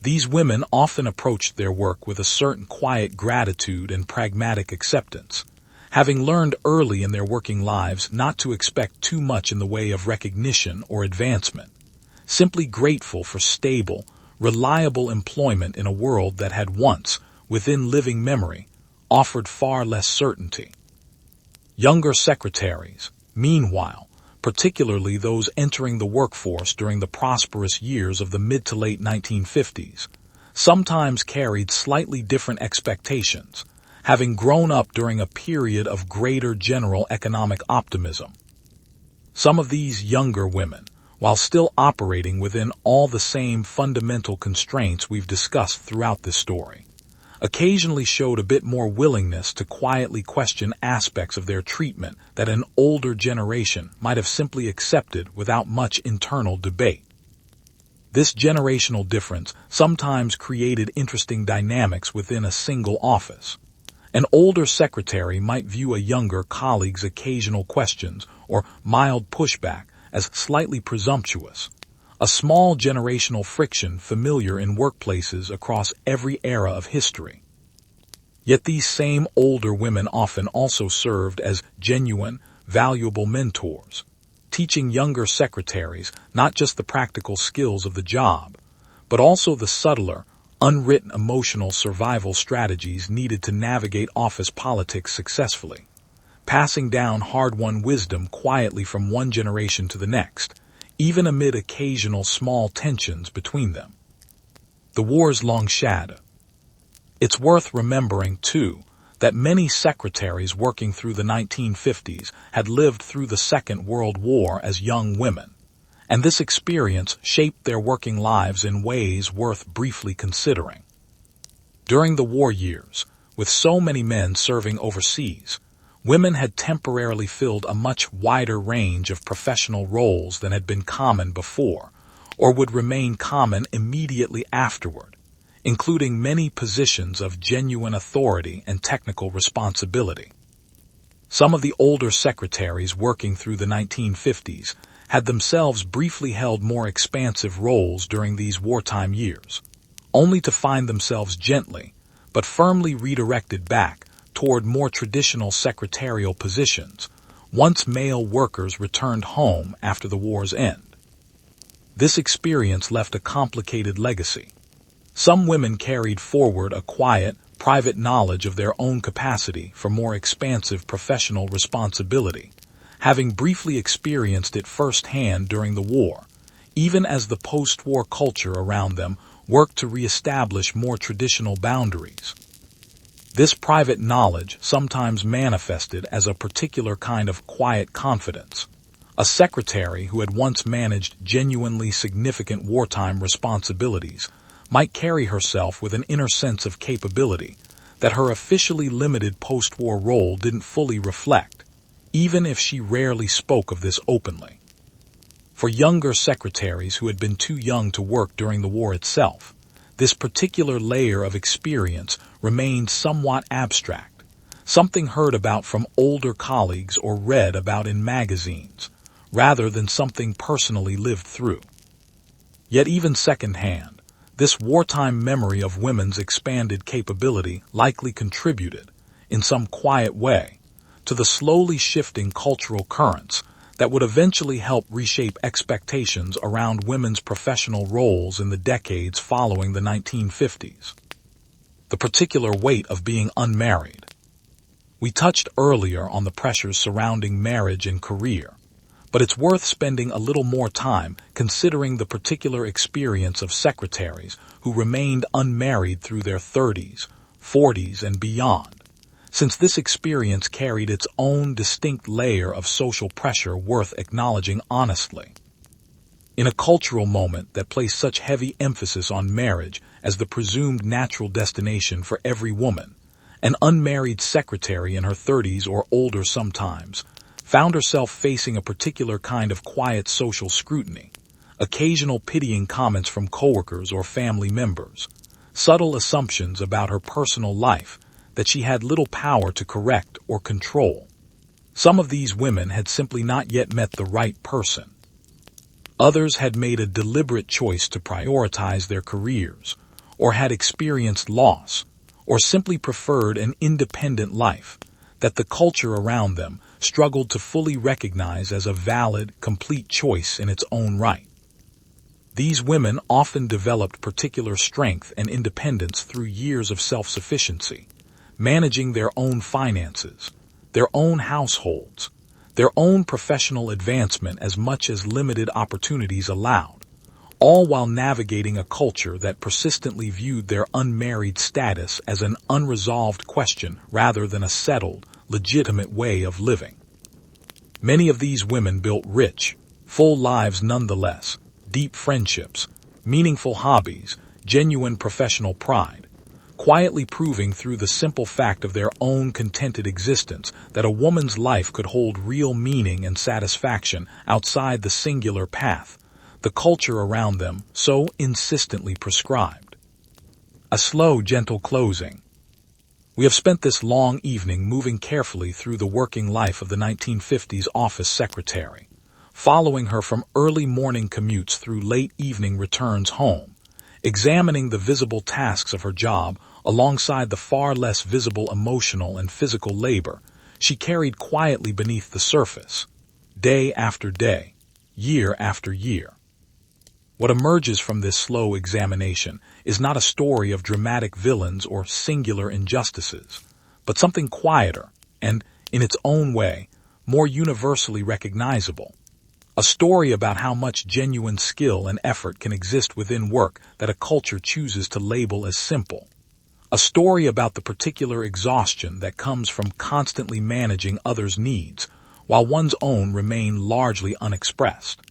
These women often approached their work with a certain quiet gratitude and pragmatic acceptance, having learned early in their working lives not to expect too much in the way of recognition or advancement, simply grateful for stable, reliable employment in a world that had once, within living memory, offered far less certainty. Younger secretaries, meanwhile, particularly those entering the workforce during the prosperous years of the mid to late 1950s, sometimes carried slightly different expectations, having grown up during a period of greater general economic optimism. Some of these younger women, while still operating within all the same fundamental constraints we've discussed throughout this story, occasionally showed a bit more willingness to quietly question aspects of their treatment that an older generation might have simply accepted without much internal debate. This generational difference sometimes created interesting dynamics within a single office. An older secretary might view a younger colleague's occasional questions or mild pushback as slightly presumptuous, a small generational friction familiar in workplaces across every era of history. Yet these same older women often also served as genuine, valuable mentors, teaching younger secretaries not just the practical skills of the job, but also the subtler, unwritten emotional survival strategies needed to navigate office politics successfully, passing down hard-won wisdom quietly from one generation to the next, even amid occasional small tensions between them. The war's long shadow. It's worth remembering, too, that many secretaries working through the 1950s had lived through the Second World War as young women, and this experience shaped their working lives in ways worth briefly considering. During the war years, with so many men serving overseas, women had temporarily filled a much wider range of professional roles than had been common before, or would remain common immediately afterward, including many positions of genuine authority and technical responsibility. Some of the older secretaries working through the 1950s had themselves briefly held more expansive roles during these wartime years, only to find themselves gently, but firmly redirected back toward more traditional secretarial positions once male workers returned home after the war's end. This experience left a complicated legacy. Some women carried forward a quiet, private knowledge of their own capacity for more expansive professional responsibility, having briefly experienced it firsthand during the war, even as the post-war culture around them worked to reestablish more traditional boundaries. This private knowledge sometimes manifested as a particular kind of quiet confidence. A secretary who had once managed genuinely significant wartime responsibilities might carry herself with an inner sense of capability that her officially limited post-war role didn't fully reflect, even if she rarely spoke of this openly. For younger secretaries who had been too young to work during the war itself, this particular layer of experience remained somewhat abstract, something heard about from older colleagues or read about in magazines, rather than something personally lived through. Yet even secondhand, this wartime memory of women's expanded capability likely contributed, in some quiet way, to the slowly shifting cultural currents that would eventually help reshape expectations around women's professional roles in the decades following the 1950s. The particular weight of being unmarried. We touched earlier on the pressures surrounding marriage and career, but it's worth spending a little more time considering the particular experience of secretaries who remained unmarried through their 30s, 40s, and beyond, since this experience carried its own distinct layer of social pressure worth acknowledging honestly. In a cultural moment that placed such heavy emphasis on marriage as the presumed natural destination for every woman, an unmarried secretary in her 30s or older sometimes found herself facing a particular kind of quiet social scrutiny, occasional pitying comments from coworkers or family members, subtle assumptions about her personal life that she had little power to correct or control. Some of these women had simply not yet met the right person. Others had made a deliberate choice to prioritize their careers, or had experienced loss, or simply preferred an independent life that the culture around them struggled to fully recognize as a valid, complete choice in its own right. These women often developed particular strength and independence through years of self-sufficiency, managing their own finances, their own households, their own professional advancement as much as limited opportunities allowed, all while navigating a culture that persistently viewed their unmarried status as an unresolved question rather than a settled, legitimate way of living. Many of these women built rich, full lives nonetheless, deep friendships, meaningful hobbies, genuine professional pride, quietly proving through the simple fact of their own contented existence that a woman's life could hold real meaning and satisfaction outside the singular path the culture around them so insistently prescribed. A slow, gentle closing. We have spent this long evening moving carefully through the working life of the 1950s office secretary, following her from early morning commutes through late evening returns home, examining the visible tasks of her job alongside the far less visible emotional and physical labor she carried quietly beneath the surface, day after day, year after year. What emerges from this slow examination is not a story of dramatic villains or singular injustices, but something quieter and, in its own way, more universally recognizable. A story about how much genuine skill and effort can exist within work that a culture chooses to label as simple. A story about the particular exhaustion that comes from constantly managing others' needs, while one's own remain largely unexpressed.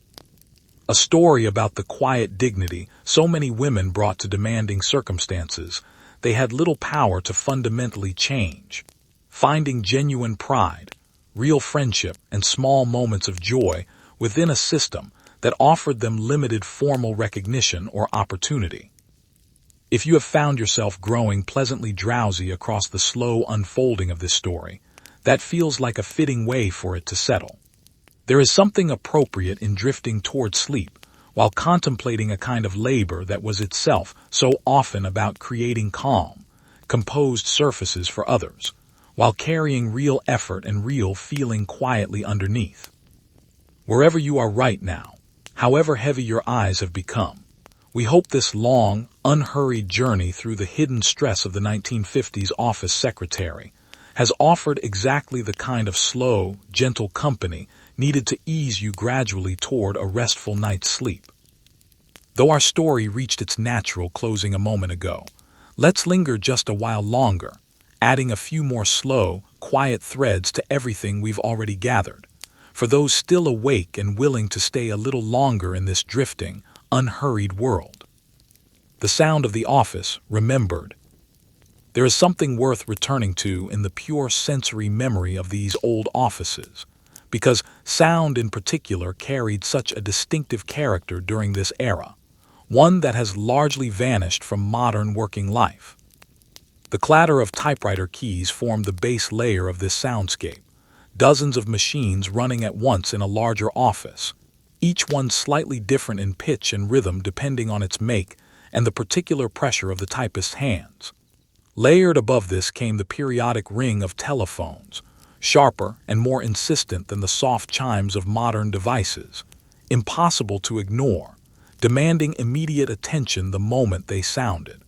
A story about the quiet dignity so many women brought to demanding circumstances they had little power to fundamentally change, finding genuine pride, real friendship, and small moments of joy within a system that offered them limited formal recognition or opportunity. If you have found yourself growing pleasantly drowsy across the slow unfolding of this story, that feels like a fitting way for it to settle. There is something appropriate in drifting toward sleep while contemplating a kind of labor that was itself so often about creating calm, composed surfaces for others, while carrying real effort and real feeling quietly underneath. Wherever you are right now, however heavy your eyes have become, we hope this long, unhurried journey through the hidden stress of the 1950s office secretary has offered exactly the kind of slow, gentle company needed to ease you gradually toward a restful night's sleep. Though our story reached its natural closing a moment ago, let's linger just a while longer, adding a few more slow, quiet threads to everything we've already gathered, for those still awake and willing to stay a little longer in this drifting, unhurried world. The sound of the office, remembered. There is something worth returning to in the pure sensory memory of these old offices, because sound in particular carried such a distinctive character during this era, one that has largely vanished from modern working life. The clatter of typewriter keys formed the base layer of this soundscape, dozens of machines running at once in a larger office, each one slightly different in pitch and rhythm depending on its make and the particular pressure of the typist's hands. Layered above this came the periodic ring of telephones, sharper and more insistent than the soft chimes of modern devices, impossible to ignore, demanding immediate attention the moment they sounded.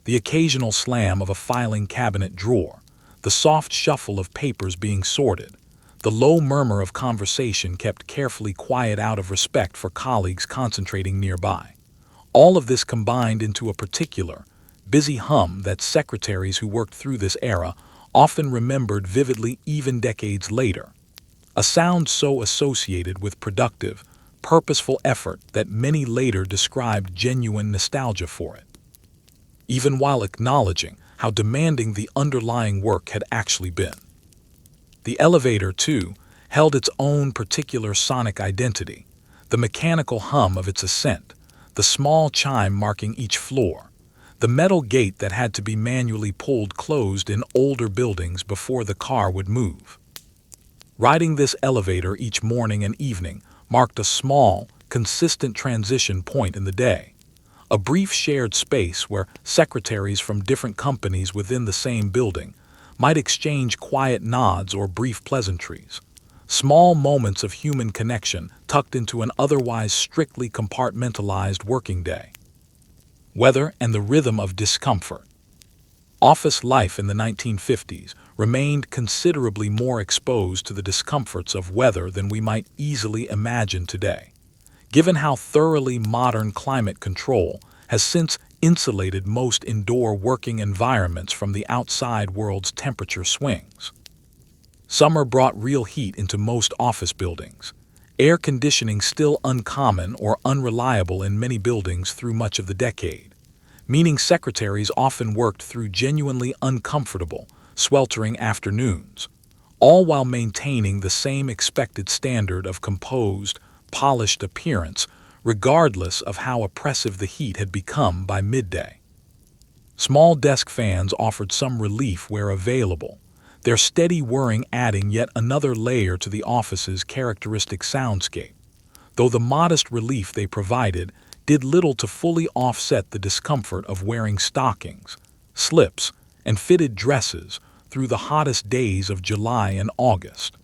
The occasional slam of a filing cabinet drawer, the soft shuffle of papers being sorted, the low murmur of conversation kept carefully quiet out of respect for colleagues concentrating nearby. All of this combined into a particular, busy hum that secretaries who worked through this era often remembered vividly even decades later. A sound so associated with productive, purposeful effort that many later described genuine nostalgia for it, even while acknowledging how demanding the underlying work had actually been. The elevator, too, held its own particular sonic identity, the mechanical hum of its ascent, the small chime marking each floor, the metal gate that had to be manually pulled closed in older buildings before the car would move. Riding this elevator each morning and evening marked a small, consistent transition point in the day, a brief shared space where secretaries from different companies within the same building might exchange quiet nods or brief pleasantries, small moments of human connection tucked into an otherwise strictly compartmentalized working day. Weather and the rhythm of discomfort. Office life in the 1950s remained considerably more exposed to the discomforts of weather than we might easily imagine today, given how thoroughly modern climate control has since insulated most indoor working environments from the outside world's temperature swings. Summer brought real heat into most office buildings, air conditioning still uncommon or unreliable in many buildings through much of the decade, meaning secretaries often worked through genuinely uncomfortable, sweltering afternoons, all while maintaining the same expected standard of composed, polished appearance, regardless of how oppressive the heat had become by midday. Small desk fans offered some relief where available, their steady whirring adding yet another layer to the office's characteristic soundscape, though the modest relief they provided did little to fully offset the discomfort of wearing stockings, slips, and fitted dresses through the hottest days of July and August.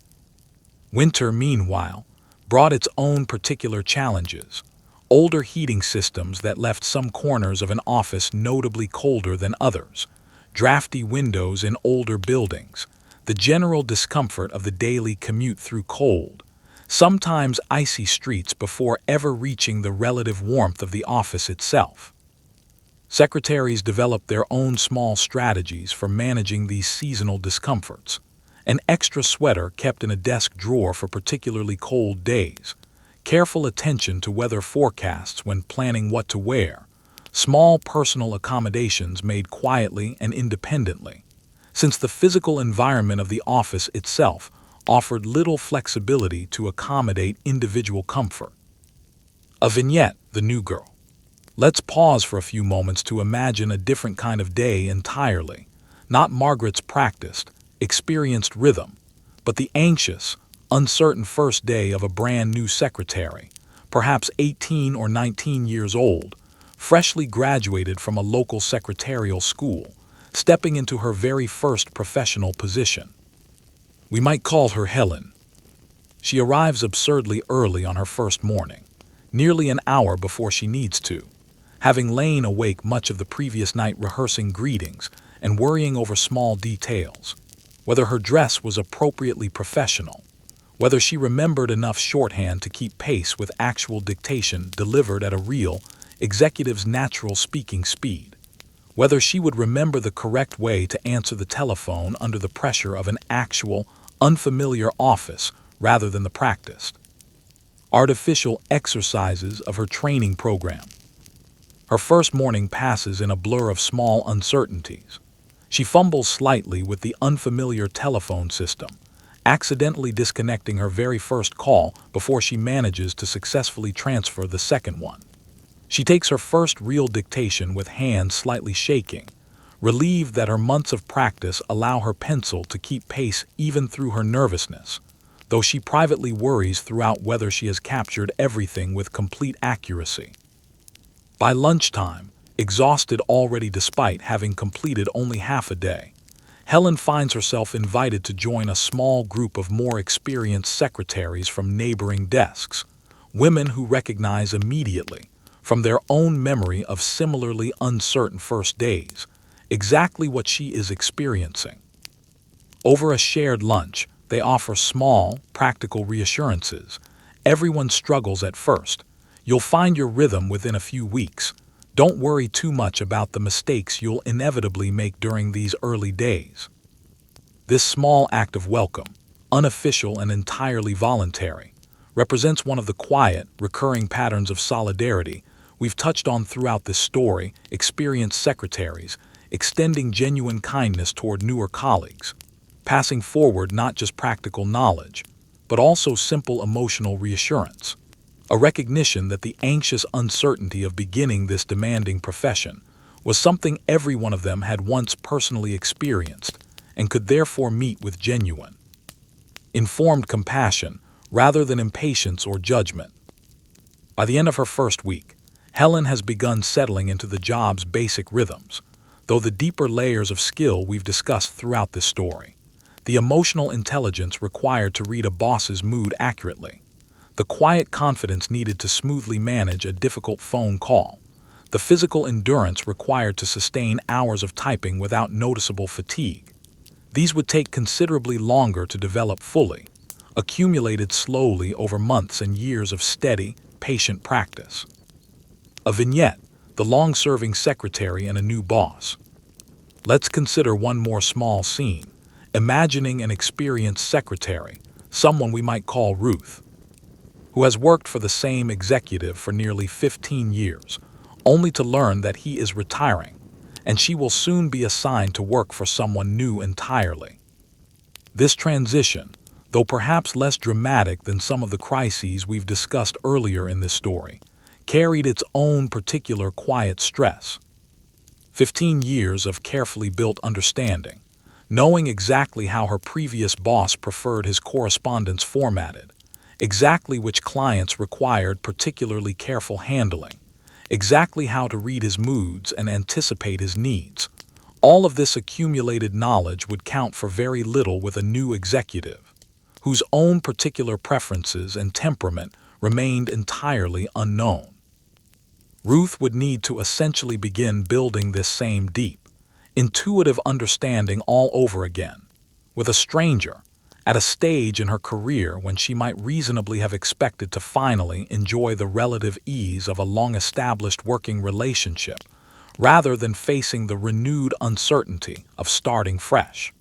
Winter, meanwhile, brought its own particular challenges. Older heating systems that left some corners of an office notably colder than others, drafty windows in older buildings, the general discomfort of the daily commute through cold, sometimes icy streets before ever reaching the relative warmth of the office itself. Secretaries developed their own small strategies for managing these seasonal discomforts. An extra sweater kept in a desk drawer for particularly cold days, careful attention to weather forecasts when planning what to wear, small personal accommodations made quietly and independently, since the physical environment of the office itself offered little flexibility to accommodate individual comfort. A vignette, the new girl. Let's pause for a few moments to imagine a different kind of day entirely, not Margaret's practiced, experienced rhythm, but the anxious, uncertain first day of a brand new secretary, perhaps 18 or 19 years old, freshly graduated from a local secretarial school, stepping into her very first professional position. We might call her Helen. She arrives absurdly early on her first morning, nearly an hour before she needs to, having lain awake much of the previous night rehearsing greetings and worrying over small details, whether her dress was appropriately professional, whether she remembered enough shorthand to keep pace with actual dictation delivered at a real, executive's natural speaking speed, whether she would remember the correct way to answer the telephone under the pressure of an actual, unfamiliar office rather than the practiced, artificial exercises of her training program. Her first morning passes in a blur of small uncertainties. She fumbles slightly with the unfamiliar telephone system, accidentally disconnecting her very first call before she manages to successfully transfer the second one. She takes her first real dictation with hands slightly shaking, relieved that her months of practice allow her pencil to keep pace even through her nervousness, though she privately worries throughout whether she has captured everything with complete accuracy. By lunchtime, exhausted already despite having completed only half a day, Helen finds herself invited to join a small group of more experienced secretaries from neighboring desks, women who recognize immediately, from their own memory of similarly uncertain first days, exactly what she is experiencing. Over a shared lunch, they offer small, practical reassurances. Everyone struggles at first. You'll find your rhythm within a few weeks. Don't worry too much about the mistakes you'll inevitably make during these early days. This small act of welcome, unofficial and entirely voluntary, represents one of the quiet, recurring patterns of solidarity we've touched on throughout this story. Experienced secretaries, extending genuine kindness toward newer colleagues, passing forward not just practical knowledge, but also simple emotional reassurance. A recognition that the anxious uncertainty of beginning this demanding profession was something every one of them had once personally experienced and could therefore meet with genuine, informed compassion rather than impatience or judgment. By the end of her first week, Helen has begun settling into the job's basic rhythms, though the deeper layers of skill we've discussed throughout this story. The emotional intelligence required to read a boss's mood accurately, the quiet confidence needed to smoothly manage a difficult phone call, the physical endurance required to sustain hours of typing without noticeable fatigue. These would take considerably longer to develop fully, accumulated slowly over months and years of steady, patient practice. A vignette, the long-serving secretary and a new boss. Let's consider one more small scene, imagining an experienced secretary, someone we might call Ruth, who has worked for the same executive for nearly 15 years, only to learn that he is retiring, and she will soon be assigned to work for someone new entirely. This transition, though perhaps less dramatic than some of the crises we've discussed earlier in this story, carried its own particular quiet stress. 15 years of carefully built understanding, knowing exactly how her previous boss preferred his correspondence formatted, exactly which clients required particularly careful handling, exactly how to read his moods and anticipate his needs. All of this accumulated knowledge would count for very little with a new executive, whose own particular preferences and temperament remained entirely unknown. Ruth would need to essentially begin building this same deep, intuitive understanding all over again, with a stranger, at a stage in her career when she might reasonably have expected to finally enjoy the relative ease of a long-established working relationship, rather than facing the renewed uncertainty of starting fresh.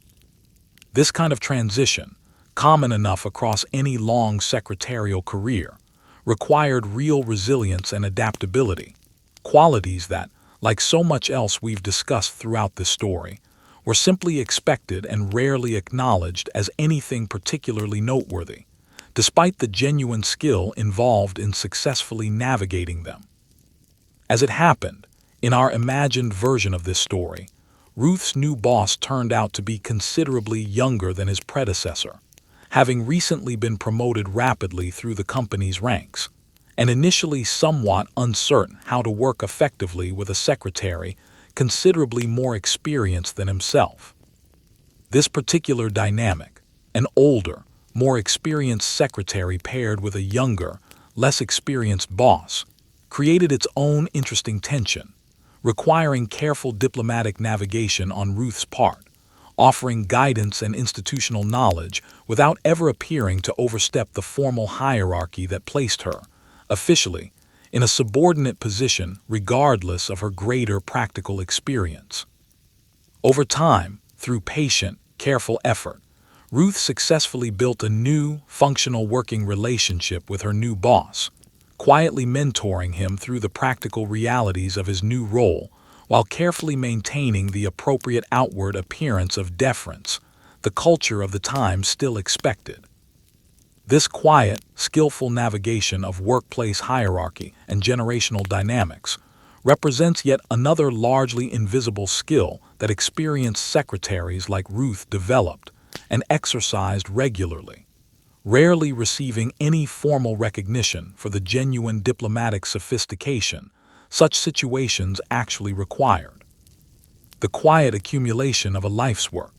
This kind of transition, common enough across any long secretarial career, required real resilience and adaptability, qualities that, like so much else we've discussed throughout this story, were simply expected and rarely acknowledged as anything particularly noteworthy, despite the genuine skill involved in successfully navigating them. As it happened, in our imagined version of this story, Ruth's new boss turned out to be considerably younger than his predecessor, having recently been promoted rapidly through the company's ranks, and initially somewhat uncertain how to work effectively with a secretary considerably more experienced than himself. This particular dynamic, an older, more experienced secretary paired with a younger, less experienced boss, created its own interesting tension, requiring careful diplomatic navigation on Ruth's part, offering guidance and institutional knowledge without ever appearing to overstep the formal hierarchy that placed her, officially, in a subordinate position regardless of her greater practical experience. Over time, through patient, careful effort, Ruth successfully built a new, functional working relationship with her new boss, quietly mentoring him through the practical realities of his new role while carefully maintaining the appropriate outward appearance of deference the culture of the time still expected. This quiet, skillful navigation of workplace hierarchy and generational dynamics represents yet another largely invisible skill that experienced secretaries like Ruth developed and exercised regularly, rarely receiving any formal recognition for the genuine diplomatic sophistication such situations actually required. The quiet accumulation of a life's work.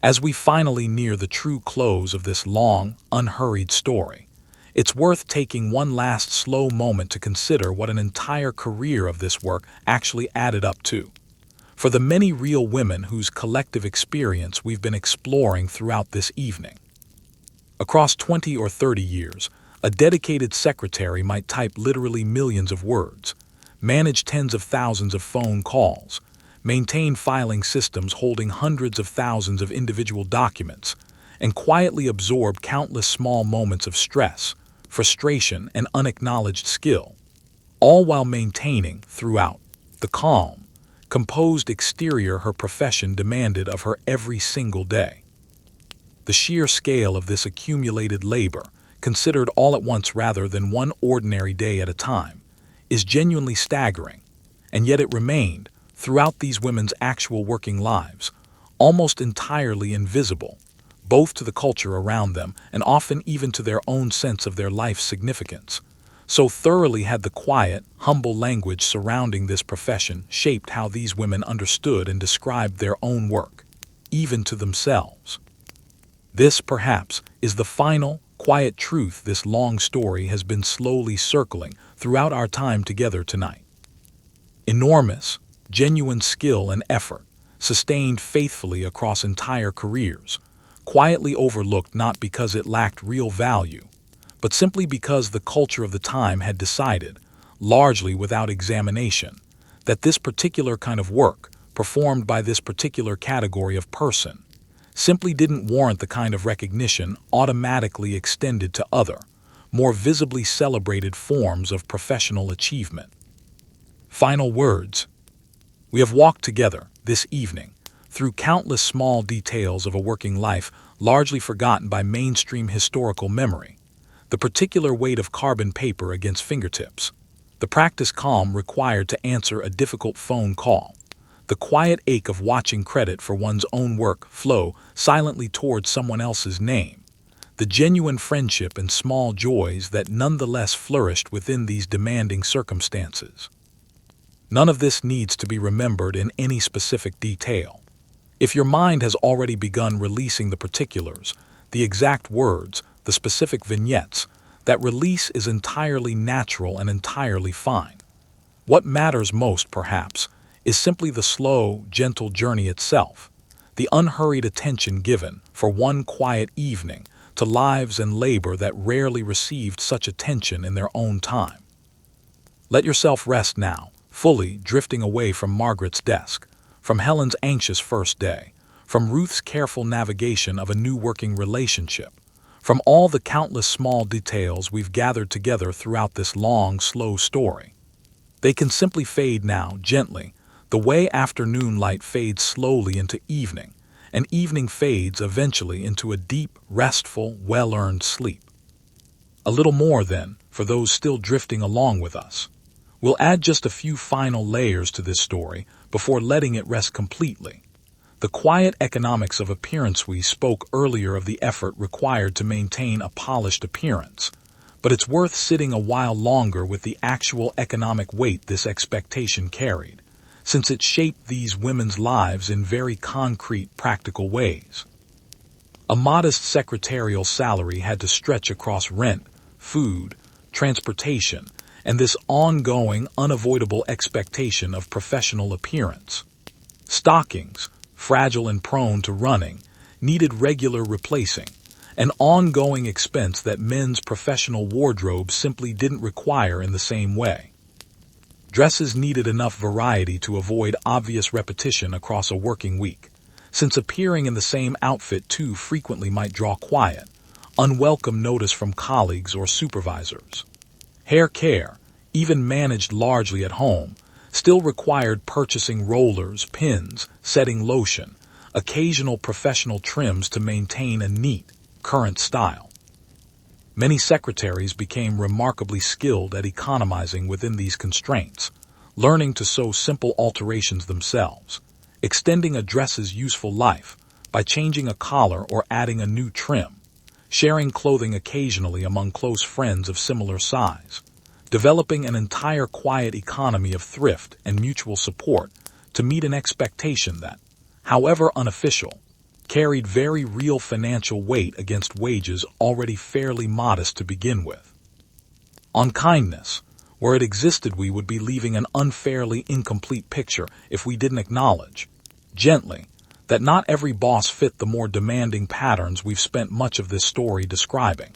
As we finally near the true close of this long, unhurried story, it's worth taking one last slow moment to consider what an entire career of this work actually added up to. for the many real women whose collective experience we've been exploring throughout this evening. Across 20 or 30 years, a dedicated secretary might type literally millions of words, manage tens of thousands of phone calls, maintain filing systems holding hundreds of thousands of individual documents, and quietly absorb countless small moments of stress, frustration, and unacknowledged skill, all while maintaining, throughout, the calm, composed exterior her profession demanded of her every single day. The sheer scale of this accumulated labor, considered all at once rather than one ordinary day at a time, is genuinely staggering, and yet it remained, throughout these women's actual working lives, almost entirely invisible, both to the culture around them and often even to their own sense of their life's significance. So thoroughly had the quiet, humble language surrounding this profession shaped how these women understood and described their own work, even to themselves. This, perhaps, is the final, quiet truth this long story has been slowly circling throughout our time together tonight. Enormous, genuine skill and effort, sustained faithfully across entire careers, quietly overlooked not because it lacked real value, but simply because the culture of the time had decided, largely without examination, that this particular kind of work, performed by this particular category of person, simply didn't warrant the kind of recognition automatically extended to other, more visibly celebrated forms of professional achievement. Final words. We have walked together, this evening, through countless small details of a working life largely forgotten by mainstream historical memory, the particular weight of carbon paper against fingertips, the practiced calm required to answer a difficult phone call, the quiet ache of watching credit for one's own work flow silently towards someone else's name, the genuine friendship and small joys that nonetheless flourished within these demanding circumstances. None of this needs to be remembered in any specific detail. If your mind has already begun releasing the particulars, the exact words, the specific vignettes, that release is entirely natural and entirely fine. What matters most, perhaps, is simply the slow, gentle journey itself, the unhurried attention given, for one quiet evening, to lives and labor that rarely received such attention in their own time. Let yourself rest now, fully drifting away from Margaret's desk, from Helen's anxious first day, from Ruth's careful navigation of a new working relationship, from all the countless small details we've gathered together throughout this long, slow story. They can simply fade now, gently, the way afternoon light fades slowly into evening, and evening fades eventually into a deep, restful, well-earned sleep. A little more, then, for those still drifting along with us. We'll add just a few final layers to this story before letting it rest completely. The quiet economics of appearance. We spoke earlier of the effort required to maintain a polished appearance, but it's worth sitting a while longer with the actual economic weight this expectation carried, since it shaped these women's lives in very concrete, practical ways. A modest secretarial salary had to stretch across rent, food, transportation, and this ongoing, unavoidable expectation of professional appearance. Stockings, fragile and prone to running, needed regular replacing, an ongoing expense that men's professional wardrobes simply didn't require in the same way. Dresses needed enough variety to avoid obvious repetition across a working week, since appearing in the same outfit too frequently might draw quiet, unwelcome notice from colleagues or supervisors. Hair care, even managed largely at home, still required purchasing rollers, pins, setting lotion, occasional professional trims to maintain a neat, current style. Many secretaries became remarkably skilled at economizing within these constraints, learning to sew simple alterations themselves, extending a dress's useful life by changing a collar or adding a new trim, sharing clothing occasionally among close friends of similar size, developing an entire quiet economy of thrift and mutual support to meet an expectation that, however unofficial, carried very real financial weight against wages already fairly modest to begin with. On kindness, Where it existed, we would be leaving an unfairly incomplete picture if we didn't acknowledge, gently, that not every boss fit the more demanding patterns we've spent much of this story describing.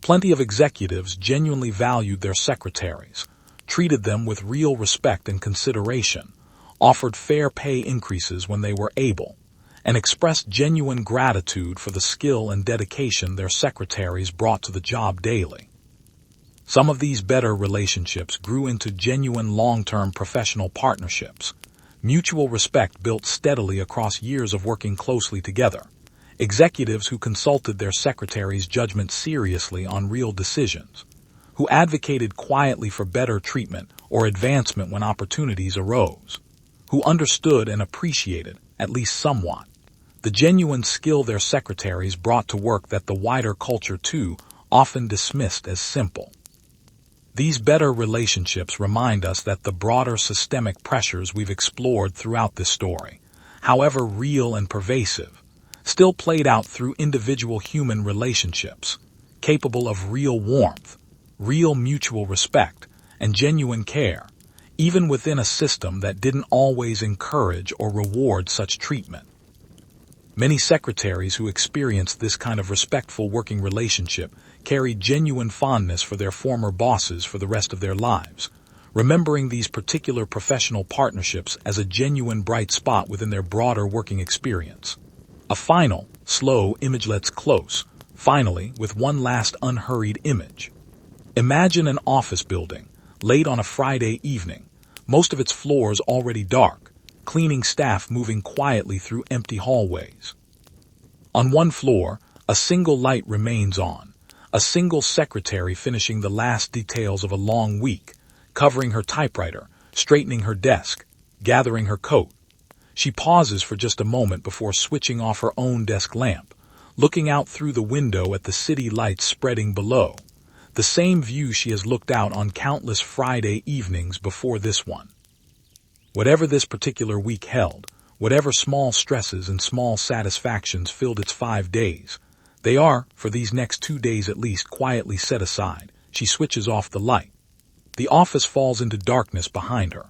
Plenty of executives genuinely valued their secretaries, treated them with real respect and consideration, offered fair pay increases when they were able, and expressed genuine gratitude for the skill and dedication their secretaries brought to the job daily. Some of these better relationships grew into genuine long-term professional partnerships, mutual respect built steadily across years of working closely together, executives who consulted their secretaries' judgment seriously on real decisions, who advocated quietly for better treatment or advancement when opportunities arose, who understood and appreciated, at least somewhat, the genuine skill their secretaries brought to work that the wider culture too often dismissed as simple. These better relationships remind us that the broader systemic pressures we've explored throughout this story, however real and pervasive, still played out through individual human relationships, capable of real warmth, real mutual respect, and genuine care, even within a system that didn't always encourage or reward such treatment. Many secretaries who experienced this kind of respectful working relationship carried genuine fondness for their former bosses for the rest of their lives, remembering these particular professional partnerships as a genuine bright spot within their broader working experience. A final, slow image. Let's close, finally, with one last unhurried image. Imagine an office building, late on a Friday evening, most of its floors already dark, cleaning staff moving quietly through empty hallways. On one floor, a single light remains on, a single secretary finishing the last details of a long week, covering her typewriter, straightening her desk, gathering her coat. She pauses for just a moment before switching off her own desk lamp, looking out through the window at the city lights spreading below, the same view she has looked out on countless Friday evenings before this one. Whatever this particular week held, whatever small stresses and small satisfactions filled its 5 days, they are, for these next 2 days at least, quietly set aside. She switches off the light. The office falls into darkness behind her.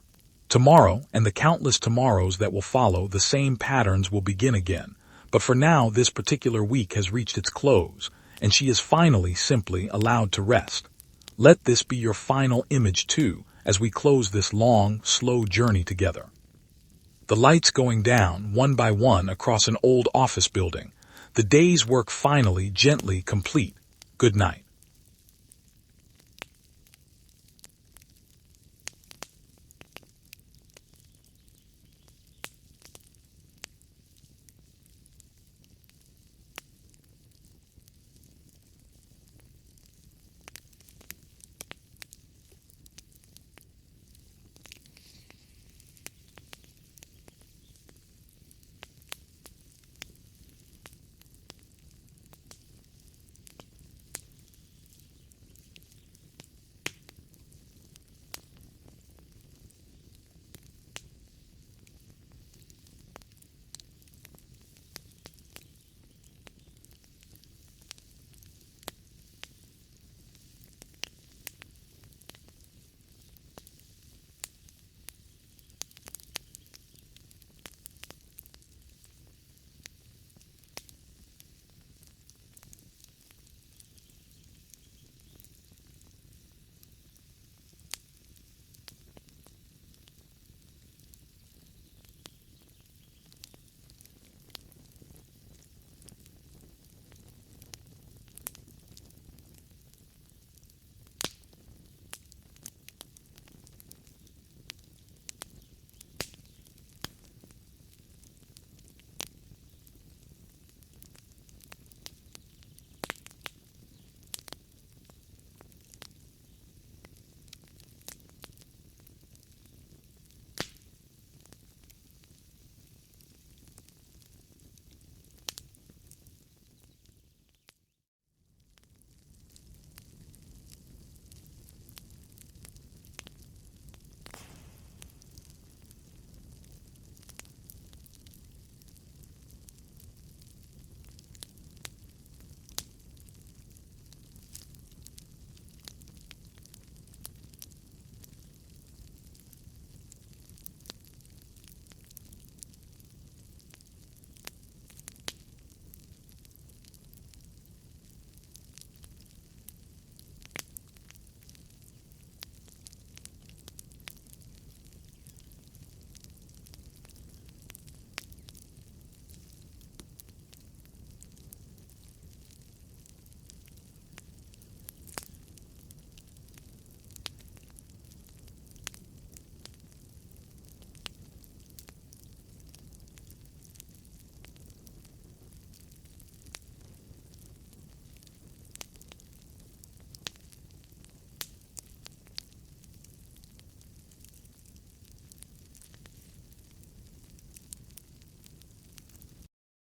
Tomorrow, and the countless tomorrows that will follow, the same patterns will begin again. But for now, this particular week has reached its close, and she is finally simply allowed to rest. Let this be your final image too, as we close this long, slow journey together. The lights going down, one by one, across an old office building. The day's work finally, gently complete. Good night.